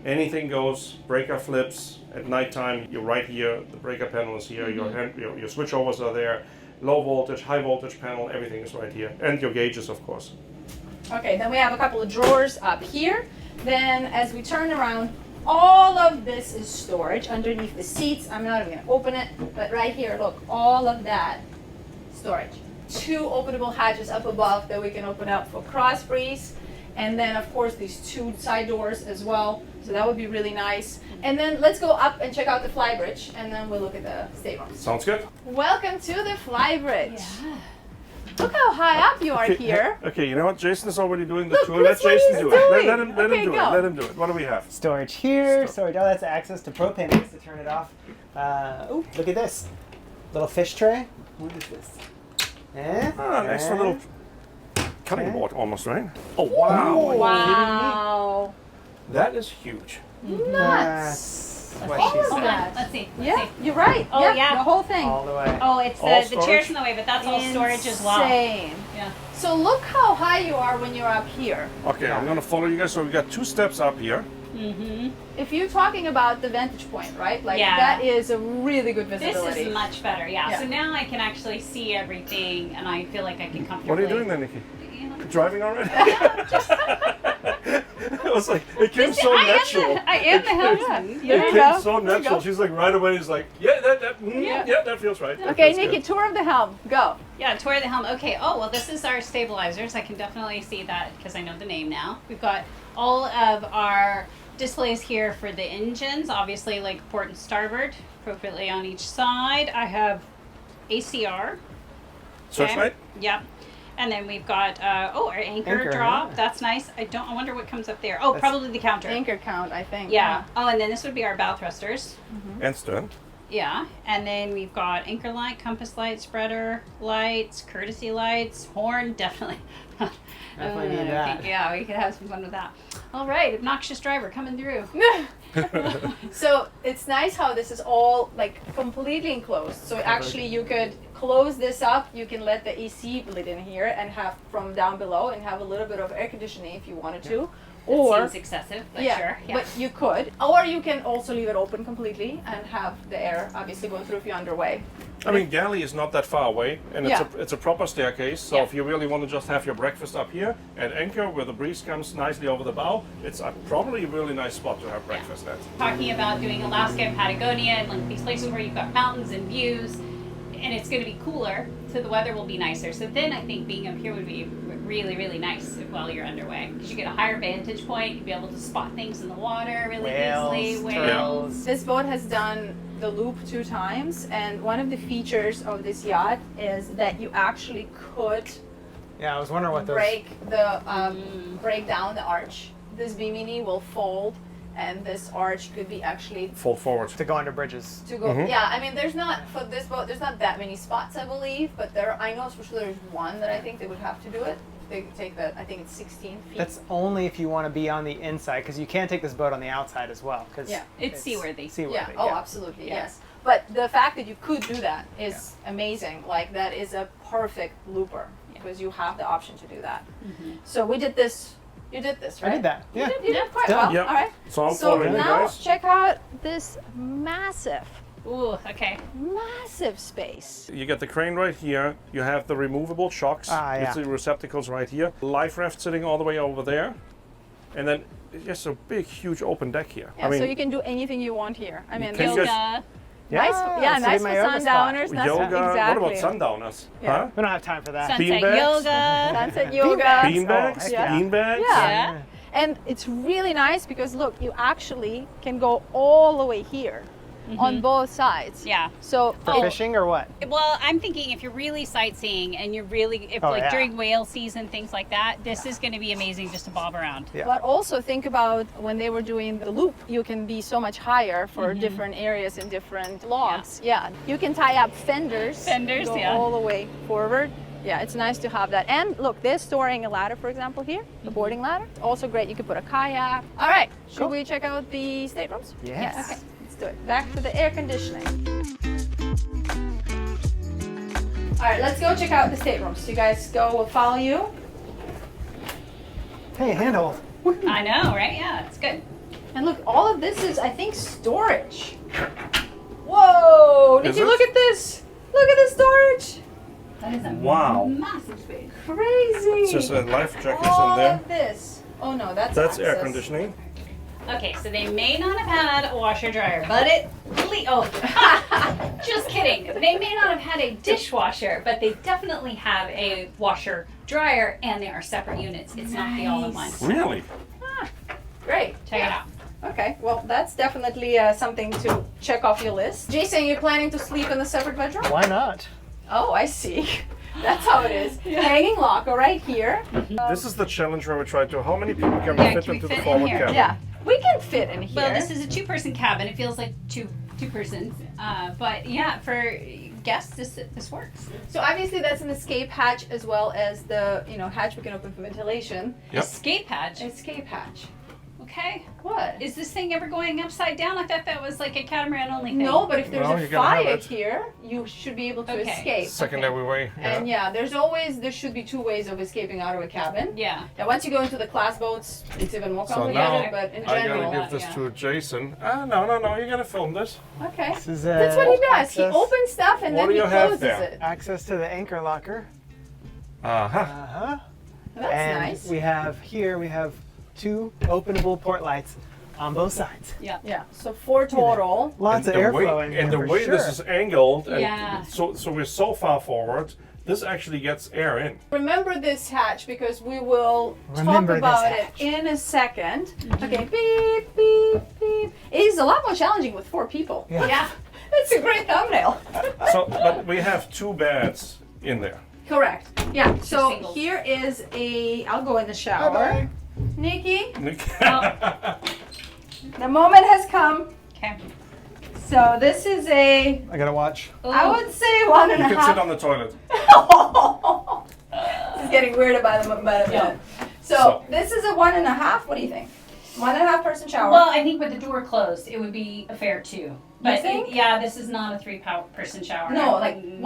anything goes. Breaker flips at nighttime. You're right here. The breaker panel is here. Your switchovers are there. Low voltage, high voltage panel. Everything is right here, and your gauges, of course. Okay, then we have a couple of drawers up here. Then as we turn around, all of this is storage underneath the seats. I'm not even gonna open it, but right here, look, all of that storage. 2 openable hatches up above that we can open up for cross breeze. And then of course these 2 side doors as well. So that would be really nice. And then let's go up and check out the Flybridge and then we'll look at the staterooms. Sounds good. Welcome to the Flybridge. Yeah. Look how high up you are here. Okay, you know what? Jason is already doing the Look, tour. Let that's what Jason he's do it. Let doing. him Okay, do go. it. Let him do it. What do we have? Storage here, storage. Oh, that's access to propane tanks to turn it off. Oh, look at this. Little fish tray. What is this? Nice Eh? little cutting board almost, right? Oh, wow. Wow. That is huge. Nuts. That's what All she of said. that. Let's see. Let's Yeah, see. you're right. Oh, yeah. The whole thing. All the way. Oh, it's All the storage? chair's in the way, but that's all storage as well. Insane. Yeah. So look how high you are when you're up here. Okay, I'm gonna follow you guys. So we got 2 steps up here. If you're talking about the vantage point, right? Like Yeah. that is a really good This visibility. is much better, yeah. Yeah. So now I can actually see everything, and I feel like I can comfortably. What are you doing then, Nikki? You know, Driving already? I was like, it came so natural. I am the helmsman. It There you came go. so There you natural. go. She's like right away. He's like, yeah, Yeah. that feels right. That Okay, feels Nikki, good. tour of the helm. Go. Yeah, tour of the helm. Okay. Oh well, this is our stabilizers. I can definitely see that because I know the name now. We've got all of our displays here for the engines, obviously like port and starboard, appropriately on each side. I have ACR. Searchlight? Yep. And then we've got our anchor drop. yeah. That's nice. I wonder what comes up there. Oh, probably the counter. Anchor count, I think. Yeah. Oh, and then this would be our bow thrusters. And stern. Yeah. And then we've got anchor light, compass light, spreader lights, courtesy lights, horn, definitely. Definitely need that. Yeah, we could have some fun with that. All right, obnoxious driver coming through. So it's nice how this is all like completely enclosed. So actually you could close this up, you can let the AC lit in here and have from down below and have a little bit of air conditioning if you wanted to. Or Seems excessive, but yeah, sure. Yeah. but you could. Or you can also leave it open completely and have the air obviously going through if you're underway. I mean, galley is not that far away, and Yeah. it's a proper staircase. So Yeah. if you really want to just have your breakfast up here and anchor where the breeze comes nicely over the bow, it's probably a really nice spot to have breakfast at. Talking about doing Alaska and Patagonia and like these places where you've got mountains and views, and it's going to be cooler, so the weather will be nicer. So then I think being up here would be really, really nice while you're underway, because you get a higher vantage point. You'll be able to spot things in the water really easily. Whales, Whales. turtles. This boat has done the loop 2 times, and one of the features of this yacht is that you actually could Yeah, I was wondering what those. break down the arch. This bimini will fold, and this arch could be actually Fold forward. To go under bridges. to go. Yeah, I mean, there's not for this boat. There's not that many spots, I believe, but I know especially there's one that I think they would have to do it. They take that. I think it's 16 feet. That's only if you want to be on the inside, because you can't take this boat on the outside as well. Cause Yeah. It's seaworthy. Seaworthy. Yeah. Oh, absolutely. Yes. But the fact that you could do that is amazing. Like that is a perfect looper because you have the option to do that. So we did this. You did this, right? I did that. Yeah. You did quite Done. well. Yep. All right. So I'm So following you now guys. check out this massive, Ooh, okay. massive space. You get the crane right here. You have the removable shocks. Ah, yeah. It's the receptacles right here. Life raft sitting all the way over there. And then just a big, huge open deck here. Yeah. I mean, So you can do anything you want here. I mean, can this you is guys- Yoga. nice. Yeah, sit nice in for my yoga spot. sundowners. Nice yoga. Exactly. What about sundowners? Yeah. Huh? We don't have time for that. Sunset Beanbags? yoga. Sunset yoga. Beanbags? heck yeah. Beanbags? Yeah. Yeah. And it's really nice because look, you actually can go all the way here on both sides. Yeah. So For fishing or what? Well, I'm thinking if you're really sightseeing and you're really, if Oh, like yeah. during whale season, things like that, this is going to be amazing just to bob around. Yeah. But also think about when they were doing the loop, you can be so much higher for different areas and different logs. Yeah. You can tie up fenders. Fenders, go yeah. all the way forward. Yeah, it's nice to have that. And look, they're storing a ladder, for example, here, the boarding ladder. Also great, you could put a kayak. All right, should Cool. we check out the staterooms? Yes. Okay, let's do it. Back to the air conditioning. All right, let's go check out the staterooms. You guys go, we'll follow you. Hey, handhold. I know, right? Yeah, it's good. And look, all of this is, I think, storage. Whoa! Did Is you it? look at this? Look at the storage. That is a Wow. massive space. Crazy. It's just a life jackets all in there. of this. Oh no, that's That's air access. conditioning. Okay, so they may not have had a washer dryer, but just kidding. They may not have had a dishwasher, but they definitely have a washer dryer, and they are separate units. It's not the all-in-one. Really? Great. Check it out. Okay, well, that's definitely something to check off your list. Jason, you're planning to sleep in the separate bedroom? Why not? Oh, I see. That's how it is. Hanging locker right here. This is the challenge where we try to, how many people can Yeah, we fit can we into fit the in forward here? cabin? Yeah, we can fit in here. Well, this is a two-person cabin. It feels like two persons, but yeah, for guests, this works. So obviously that's an escape hatch as well as the hatch we can open for ventilation. Yep. Escape hatch. Escape hatch. Okay. What? Is this thing ever going upside down? I thought that was like a catamaran only thing. No, but if there's Well, a you gotta have fire it. here, you should be able to Okay. escape. Secondary way. And Yeah. there should be 2 ways of escaping out of a cabin. Yeah. Now, once you go into the class boats, it's even more So complicated, now but in I general. gotta give this yeah. to Jason. No, you gotta film this. Okay. This is That's what he does. He access, opens stuff and What then do he you have closes there? it. access to the anchor locker. Uh-huh. Uh-huh. That's and nice. we have 2 openable port lights on both sides. Yeah. Yeah, so 4 total. Lots of the way, airflow in here and the for way sure. this is angled, and Yeah. so we're so far forward this actually gets air in. Remember this hatch because we will Remember talk about this it hatch. in a second. Okay, beep, beep, beep. It is a lot more challenging with 4 people. Yeah. That's a great thumbnail. So, but we have 2 beds in there. Correct. Yeah, so singles. here is I'll go in the shower. Bye-bye. Nikki, Oh, the moment has come. okay. So this is I gotta watch. I would say 1 and You a can half. sit on the toilet. This is getting weird by the minute. Yeah. So this is a 1.5. What do you think? 1.5 person shower. Well, I think with the door closed, it would be a fair 2. But think? yeah, this is not a 3-person shower. no, like 1.5.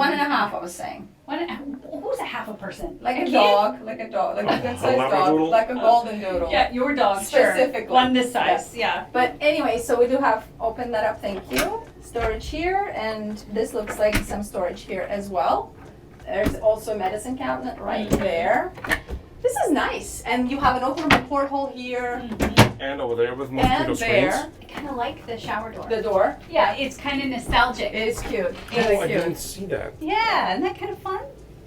I was saying. Who's a half a person? Like a kid? dog, like a good sized dog, labradoodle? like a golden doodle. Yeah, your dog, Specifically. sure. One this size, yeah. But anyway, so we do have, open that up, thank you. Storage here, and this looks like some storage here as well. There's also a medicine cabinet right there. This is nice, and you have an openable porthole here And over there with mosquito and screens. there. I kind of like the shower door. The door. Yeah, it's kind of nostalgic. It is cute. Oh, Really I cute. didn't see that. Yeah, isn't that kind of fun?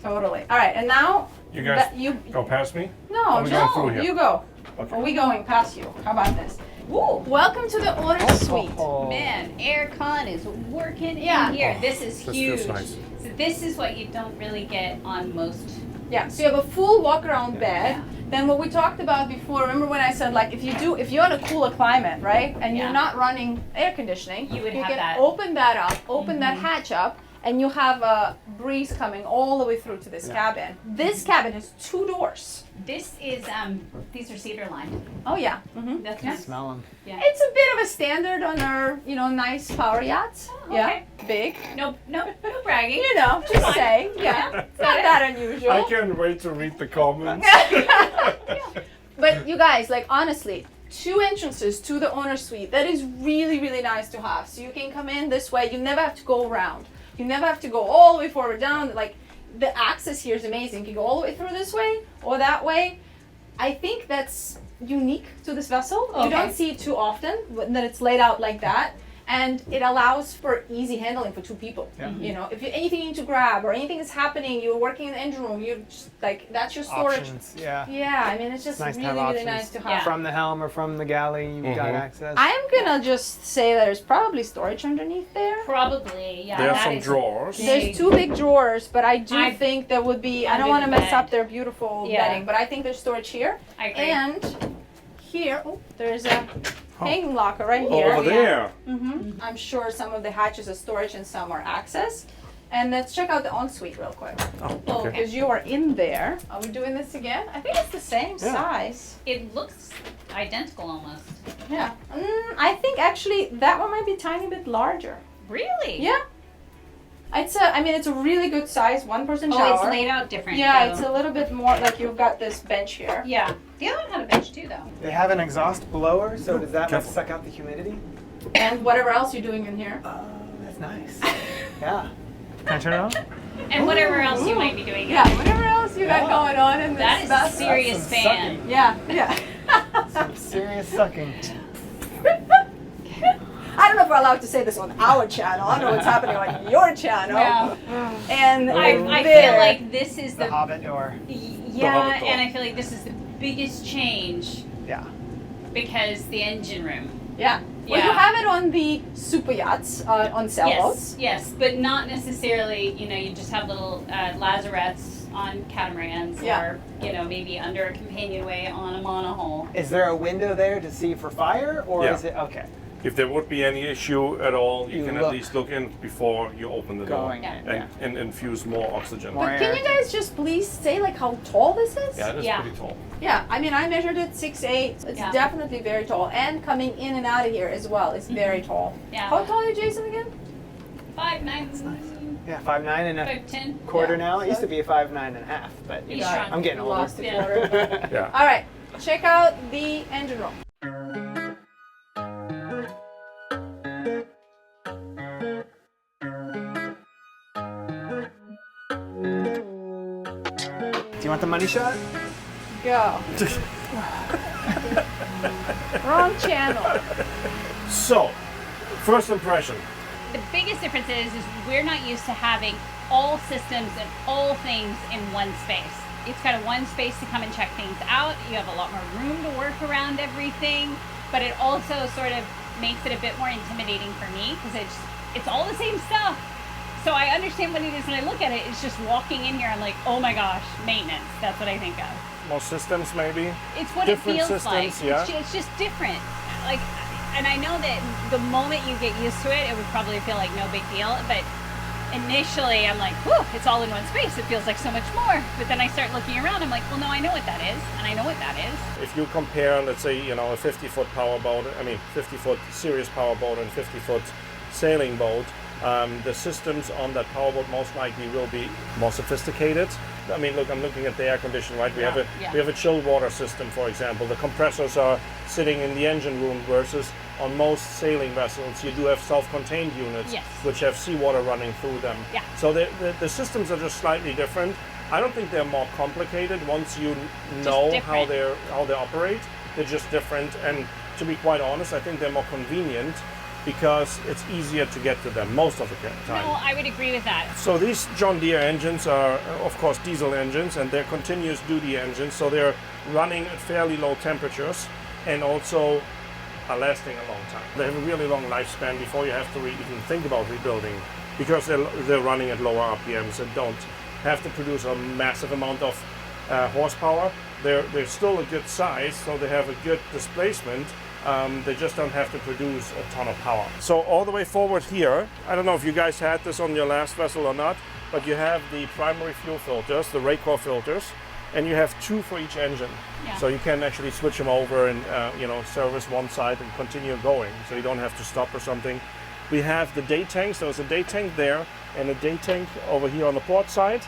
Totally. All right, and now You guys that you go past me? no, Are we going through no, here? you go. Okay. Are we going past you? How about this? Woo! Welcome to the owner's suite. Oh. Man, aircon is working Yeah. in here. This is This huge. feels nice. So this is what you don't really get on most. Yeah, so you have a full walk-around bed. Then what we talked about before, remember when I said like if you're in a cooler climate, right, and Yeah. you're not running air conditioning, You would you have can that. open that up, open that hatch up, and you have a breeze coming all the way through to this cabin. This cabin has 2 doors. This is these are cedar lined. Oh yeah. Mm-hmm. That's nice. Smell them. It's a bit of a standard on our, nice power yachts. Oh, Yeah, okay. big. No bragging. You know, just saying. Yeah, it's not that unusual. I can't wait to read the comments. But you guys, like honestly, 2 entrances to the owner suite. That is really, really nice to have. So you can come in this way. You never have to go around. You never have to go all the way forward down. Like the access here is amazing. You can go all the way through this way or that way. I think that's unique to this vessel. You Okay. don't see it too often that it's laid out like that. And it allows for easy handling for 2 people. Yeah. If anything you need to grab or anything is happening, you're working in the engine room, you just that's your storage. Options. Yeah. Yeah, I mean it's just Nice to really, have really options. nice to have. Yeah. From the helm or from the galley, you've got access. I'm gonna just say that there's probably storage underneath there. Probably, yeah. There are that some is- drawers. There's 2 big drawers, but I do I- think there would be. I Under don't want to the mess bed. up their beautiful Yeah. bedding, but I think there's storage here. I agree. And here, there's a hanging locker right Oh, here. over there. I'm sure some of the hatches are storage and some are access. And let's check out the ensuite real quick. Oh, Oh, okay. Because you are in there. Are we doing this again? I think it's the same Yeah. size. It looks identical almost. Yeah. I think actually that one might be a tiny bit larger. Really? Yeah. It's a really good size 1-person shower. Oh, it's laid out different. Yeah, though. it's a little bit more like you've got this bench here. Yeah. The other one had a bench too, though. They have an exhaust blower, so does that like Careful. suck out the humidity? And whatever else you're doing in here. Oh, that's nice. Yeah. Can I turn it on? And whatever else you might be doing. Yeah, whatever else you got Yeah. going on in this That is a vessel. serious some fan. sucking. Yeah. Some serious sucking. I don't know if we're allowed to say this on our channel. I don't know what's happening on your channel. Yeah. And I there. feel like this is The the Hobbit door. yeah, Hobbit door. and I feel like this is the biggest change Yeah. because the engine room. Yeah. Well, you Yeah. have it on the super yachts, on sailboats. Yes, but not necessarily. You just have little lazarettes on catamarans, Yeah. or maybe under a companionway on a monohull. Is there a window there to see for fire, or Yeah. is it okay? If there would be any issue at all, you You can look. at least look in before you open the door Going in, and infuse more oxygen. More But can you guys just please say like how tall this is? Yeah, that's Yeah. pretty tall. Yeah, I mean I measured it 6'8". It's Yeah. definitely very tall, and coming in and out of here as well is very tall. Yeah. How tall are you, Jason, again? 5'9", Yeah, 5'9" and a 5'10". quarter Yeah. now. It used to be a 5'9" and a half, but You shrunk. I'm getting You older. lost a Yeah. quarter. Yeah. All right, check out the engine room. Do you want the money shot? Go. Wrong channel. So, first impression. the biggest difference is we're not used to having all systems and all things in one space. It's kind of one space to come and check things out. You have a lot more room to work around everything, but it also sort of makes it a bit more intimidating for me because it's all the same stuff. So I understand what it is when I look at it. It's just walking in here, I'm like, oh my gosh, maintenance. That's what I think of. More systems, maybe. It's what Different it feels like. systems, yeah. It's just different. Like, and I know that the moment you get used to it, it would probably feel like no big deal. But initially, I'm like, whew, it's all in one space. It feels like so much more. But then I start looking around. I'm like, well, no, I know what that is, and I know what that is. If you compare, let's say, a 50-foot powerboat, 50-foot serious powerboat and 50-foot sailing boat, the systems on that powerboat most likely will be more sophisticated. I mean, look, I'm looking at the air conditioning, right? We have a chilled water system, for example. The compressors are sitting in the engine room versus on most sailing vessels, you do have self-contained units, which have seawater running through them. Yeah. So the systems are just slightly different. I don't think they're more complicated once you know how they operate. They're just different, and to be quite honest, I think they're more convenient because it's easier to get to them most of the time. No, I would agree with that. So these John Deere engines are, of course, diesel engines, and they're continuous duty engines, so they're running at fairly low temperatures and also are lasting a long time. They have a really long lifespan before you have to even think about rebuilding because they're running at lower RPMs and don't have to produce a massive amount of horsepower. They're still a good size, so they have a good displacement. They just don't have to produce a ton of power. So all the way forward here, I don't know if you guys had this on your last vessel or not, but you have the primary fuel filters, the Raycor filters, and you have two for each engine. Yeah. So you can actually switch them over and service one side and continue going, so you don't have to stop or something. We have the day tanks. There's a day tank there and a day tank over here on the port side.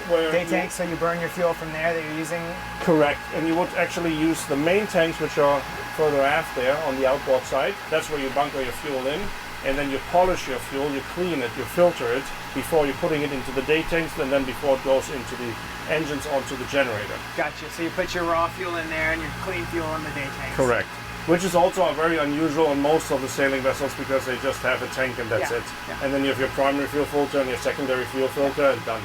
Day tanks, so you burn your fuel from there that you're using? Correct, and you would actually use the main tanks, which are further aft there on the outboard side. That's where you bunker your fuel in, and then you polish your fuel, you clean it, you filter it before you're putting it into the day tanks, and then before it goes into the engines onto the generator. Gotcha, so you put your raw fuel in there and your clean fuel in the day tanks. Correct, which is also very unusual on most of the sailing vessels because they just have a tank and that's it. Yeah. And then you have your primary fuel filter and your secondary fuel filter and done.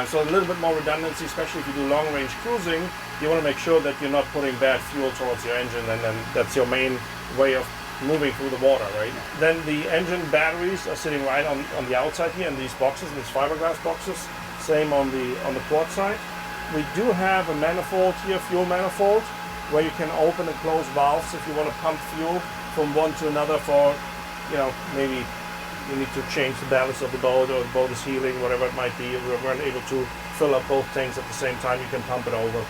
So a little bit more redundancy, especially if you do long-range cruising. You want to make sure that you're not putting bad fuel towards your engine, and then that's your main way of moving through the water, right? Then the engine batteries are sitting right on the outside here in these boxes, these fiberglass boxes. Same on the port side. We do have a manifold here, fuel manifold, where you can open and close valves if you want to pump fuel from one to another for, maybe you need to change the ballast of the boat, or the boat is heeling, whatever it might be. We weren't able to fill up both tanks at the same time. You can pump it over.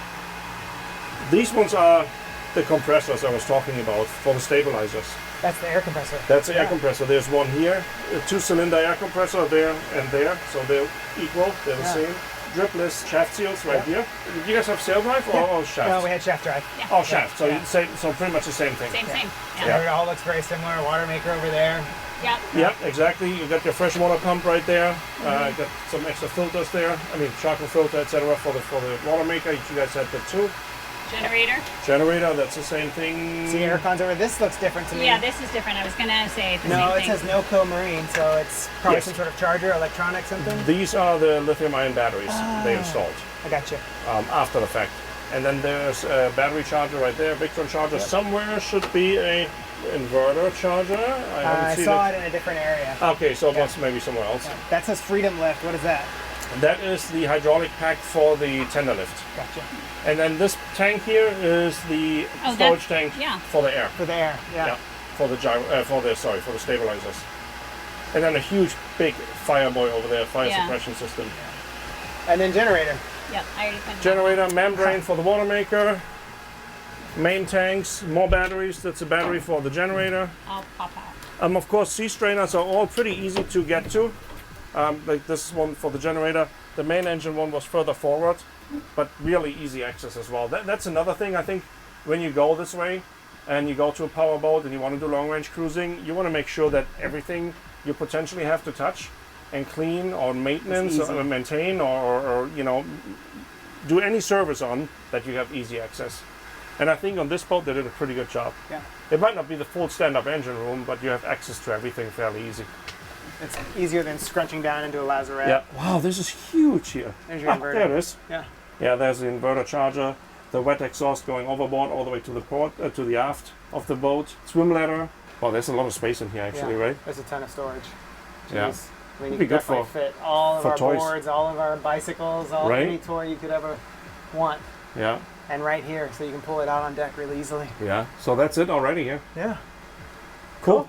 These ones are the compressors I was talking about for the stabilizers. That's the air compressor. That's the air compressor. There's one here, a 2-cylinder air compressor there and there, so they're equal, they're the same. Dripless shaft seals right here. Did you guys have sail drive or shaft? No, we had shaft drive. Yeah. Oh, shaft. So pretty much the same thing. Same. Yeah. It all looks very similar. Water maker over there. Yeah. Yep, exactly. You got your freshwater pump right there. Got some extra filters there. I mean, charcoal filter, etc. for the water maker. You guys had that too. Generator, that's the same thing. See air cons over. This looks different to me. Yeah, this is different. I was gonna say the same No, it thing. says NOCO Marine, so it's probably some sort of charger, electronic something. These are the lithium-ion batteries they installed I got you. after the fact. And then there's a battery charger right there, Victron charger. Somewhere should be a inverter charger. I haven't seen saw it in a different area. Okay, so it was maybe somewhere else. Yeah. That says Freedom Lift. What is that? That is the hydraulic pack for the tender lift. Gotcha. And then this tank here is the storage tank for the air. For the air, yeah. For the stabilizers. And then a huge big fireboy over there, fire suppression system. And then generator. Yep, I already put it. Generator, membrane for the water maker. Main tanks, more batteries. That's a battery for the generator. I'll pop out. Of course, sea strainers are all pretty easy to get to. Like this one for the generator. The main engine one was further forward, but really easy access as well. That's another thing, I think, when you go this way and you go to a powerboat and you want to do long-range cruising, you want to make sure that everything you potentially have to touch and clean or maintenance or maintain or do any service on, that you have easy access. And I think on this boat they did a pretty good job. Yeah. It might not be the full stand-up engine room, but you have access to everything fairly easy. It's easier than scrunching down into a lazarette. Yeah. Wow, this is huge here. There's your inverter. There it is. Yeah. Yeah, there's the inverter charger, the wet exhaust going overboard all the way to the port, to the aft of the boat, swim ladder. Well, there's a lot of space in here actually, Yeah. right? There's a ton of storage. Yeah. Jeez. I mean, you Be could good definitely for- fit all of for our toys. boards, all of our bicycles, Right. any toy you could ever want. Yeah, And right here, so you can pull it out on deck really easily. yeah. So that's it already here. Yeah. Cool.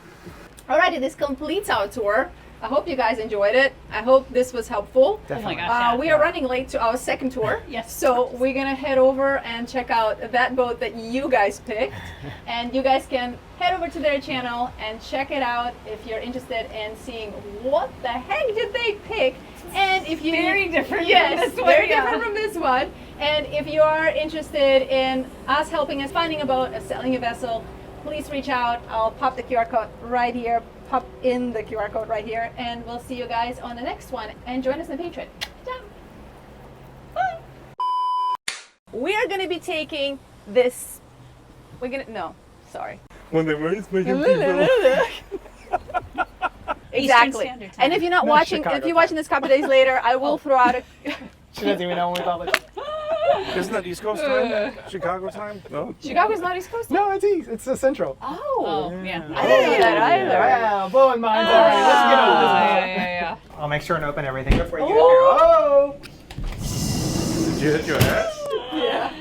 Alrighty, this completes our tour. I hope you guys enjoyed it. I hope this was helpful. Definitely. gosh. Yeah. We are running late to our second tour. Yes. So we're gonna head over and check out that boat that you guys picked. And you guys can head over to their channel and check it out if you're interested in seeing what the heck did they pick. And if you Very different from yes, this one, very yeah. different from this one. And if you are interested in us helping us finding a boat or selling a vessel, please reach out. I'll pop the QR code right here. Pop in the QR code right here, and we'll see you guys on the next one. And join us on Patreon. Ciao. Bye. We are going to be taking this. We're gonna no, sorry. When the words make Exactly. Standard Time. And if you're not No, watching, Chicago if you're watching this a couple days later, I will throw out a. She doesn't even know when we publish. Isn't that East Coast time? Chicago time? No? Chicago's not East Coast. No, it's east. It's central. Oh, yeah. I didn't know that either. Wow, blowing minds already. Let's get on this boat. yeah. I'll make sure and open everything before you get here. Oh! Did you hit your head? Yeah.